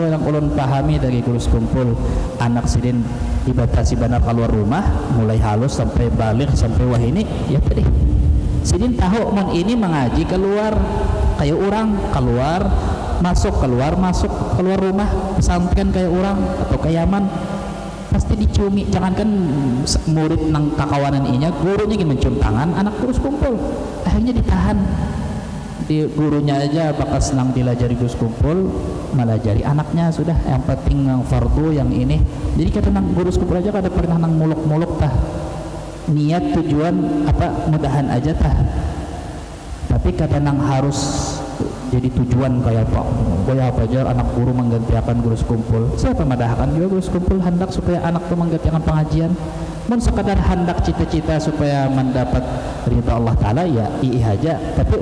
yang ulun pahami dari guru kumpul anak sidin dibatasi benar keluar rumah mulai halus sampai balik sampai wah ini ya tadi sidin tahu mon ini mengaji keluar kayak orang keluar keluar rumah pesantren kayak orang atau kayaman pasti diciumi. Jangankan murid nang kakawanan inya, gurunya ingin mencium tangan anak terus kumpul, akhirnya ditahan di gurunya aja bakas nang dilajari gus kumpul malah jari anaknya sudah yang penting yang fardu yang ini. Jadi kata nang guru kumpul aja kada pernah nang muluk-muluk tah niat tujuan apa mudahan aja tah, tapi kata nang harus jadi tujuan kayak apa aja anak guru menggantikan guru kumpul. Siapa madahkan juga guru kumpul hendak supaya anak tuh menggantikan pengajian. Mun sekadar hendak cita-cita supaya mendapat ridha Allah Ta'ala ya iya aja, tapi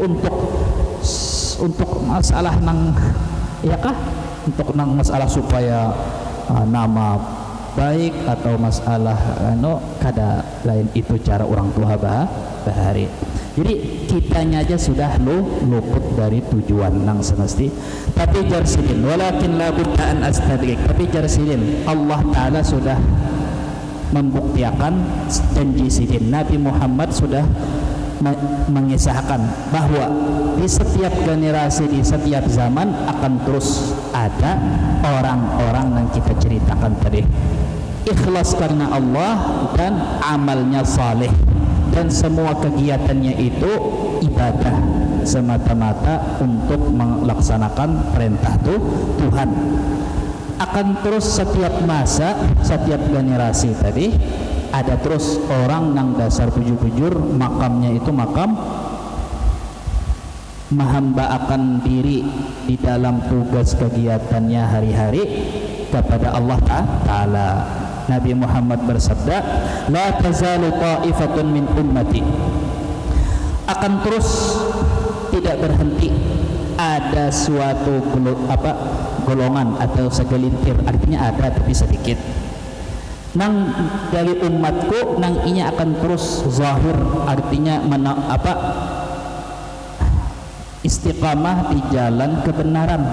untuk masalah nang ya kah untuk nang masalah supaya nama baik atau masalah kada lain itu cara orang tua bahari. Jadi kitanya aja sudah luput dari tujuan nang semesti. Tapi jarsidin walakin la budda an astadrik. Tapi jarsidin Allah Ta'ala sudah membuktikan janji sidin. Nabi Muhammad sudah mengisahkan bahwa di setiap generasi, di setiap zaman akan terus ada orang-orang yang kita ceritakan tadi ikhlas karena Allah dan amalnya saleh dan semua kegiatannya itu ibadah semata-mata untuk melaksanakan perintah Tuhan. akan terus setiap masa, setiap generasi tadi ada terus orang nang dasar bujur-bujur makamnya itu makam menghambaakan diri di dalam tugas kegiatannya hari-hari kepada Allah Ta'ala. Nabi Muhammad bersabda, la tazalu ta'ifatun min ummati, akan terus tidak berhenti ada suatu golongan atau segelintir, artinya ada tapi sedikit, nang dari umatku nang inya akan terus zahir, artinya istiqamah di jalan kebenaran,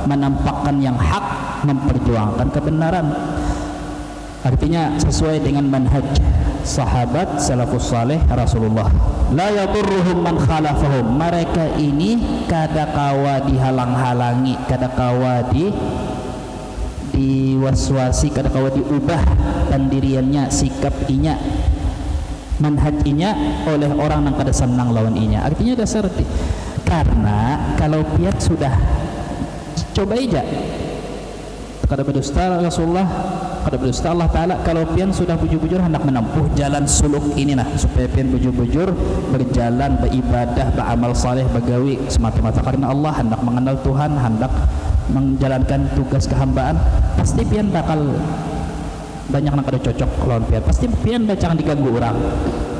menampakkan yang hak, memperjuangkan kebenaran, artinya sesuai dengan manhaj sahabat salafus saleh Rasulullah. La yadurruhum man khalafahum, mereka ini kadakawa dihalang-halangi, kadakawa diwaswasi, kadakawa diubah pendiriannya, sikap inya, manhaj inya oleh orang yang kada senang lawan inya. Artinya dasar karena kalau piat sudah coba aja kada berdusta Rasulullah, kada berdusta Allah Ta'ala, kalau pian sudah bujur-bujur hendak menempuh jalan suluk ini nah, supaya pian bujur-bujur berjalan, beribadah, beramal saleh, begawi semata-mata karena Allah, hendak mengenal Tuhan, hendak menjalankan tugas kehambaan, pasti pian bakal banyak yang kada cocok lawan pian, pasti pian jangan diganggu orang,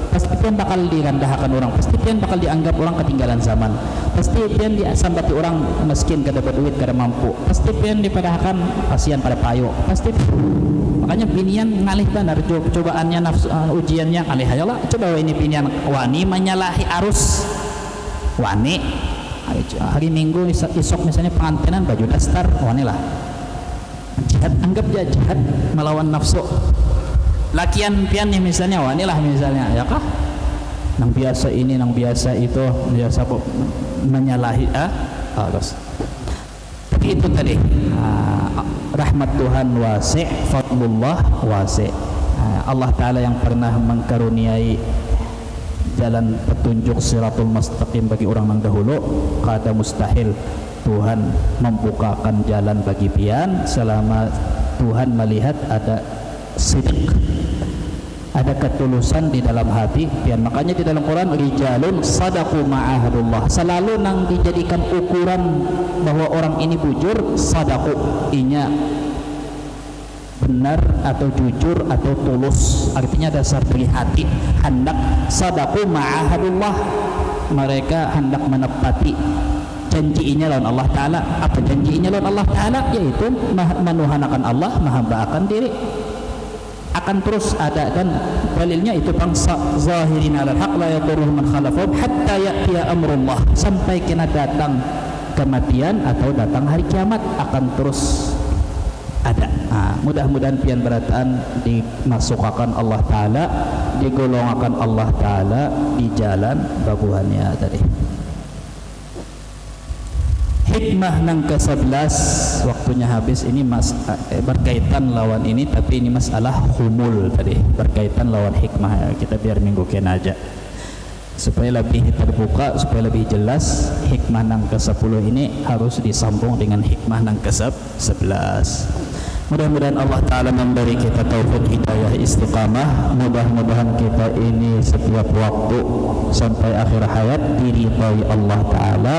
pasti pian bakal direndahkan orang, pasti pian bakal dianggap orang ketinggalan zaman, pasti pian disambati orang miskin, kada berduit, kada mampu, pasti pian dipadahkan kasihan pada payo, pasti. Makanya pinian ngalih benar cobaannya, nafsu ujiannya ngalih ayolah, coba ini pinian wani menyalahi arus, wani hari Minggu isok misalnya pengantinan baju dasar, wani lah jihad, anggap ya jihad melawan nafsu. Lakian pian nih misalnya, wanilah misalnya, ya kah? Nang biasa ini, nang biasa itu, biasa menyalahi terus. Tapi itu tadi rahmat Tuhan wasi', fadlullah wasi'. Allah Ta'ala yang pernah mengkaruniai jalan petunjuk siratul mustaqim bagi orang yang dahulu, kada mustahil Tuhan membukakan jalan bagi pian selama Tuhan melihat ada sidq, ada ketulusan di dalam hati pian. Makanya di dalam Quran, rijalun sadaqu ma'ahadullah, selalu nang dijadikan ukuran bahwa orang ini bujur, sadaqu, inya benar atau jujur atau tulus, artinya dasar dari hati, hendak sadaqu ma'ahadullah, mereka hendak menepati janjinya lawan Allah Ta'ala. Apa janjinya lawan Allah Ta'ala? Yaitu menuhanakan Allah, menghambaakan diri. Akan terus ada, dan dalilnya itu bangsa zahirin alal haq la yadurruhum man khalafahum hatta ya'tiya amrullah, sampai kena datang kematian atau datang hari kiamat akan terus ada. Mudah-mudahan pian berataan dimasukkan Allah Ta'ala, digolongkan Allah Ta'ala di jalan babuhannya tadi. Hikmah nang ke-11 waktunya habis, ini berkaitan lawan ini, tapi ini masalah humul tadi, berkaitan lawan hikmah. Kita biar minggu kena aja supaya lebih terbuka, supaya lebih jelas. Hikmah nang ke-10 ini harus disambung dengan hikmah nang ke-11. Mudah-mudahan Allah Ta'ala memberi kita taufik hidayah istiqamah. Mudah-mudahan kita ini setiap waktu sampai akhir hayat diridhai Allah Ta'ala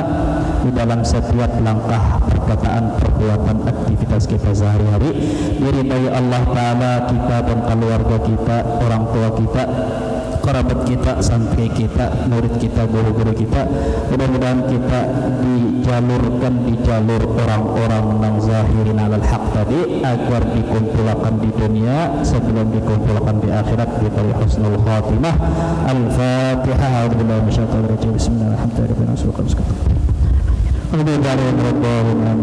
di dalam setiap langkah, perkataan, perbuatan, aktivitas kita sehari-hari. Diridhai Allah Ta'ala kita dan keluarga kita, orang tua kita, kerabat kita, santri kita, murid kita, guru-guru kita. Mudah-mudahan kita dijalurkan di jalur orang-orang yang zahirin alal haq tadi, agar dikumpulkan di dunia sebelum dikumpulkan di akhirat di tarikh husnul khatimah. Al-Fatihah. A'udzubillahi minasyaitonir rajim. Bismillahirrahmanirrahim.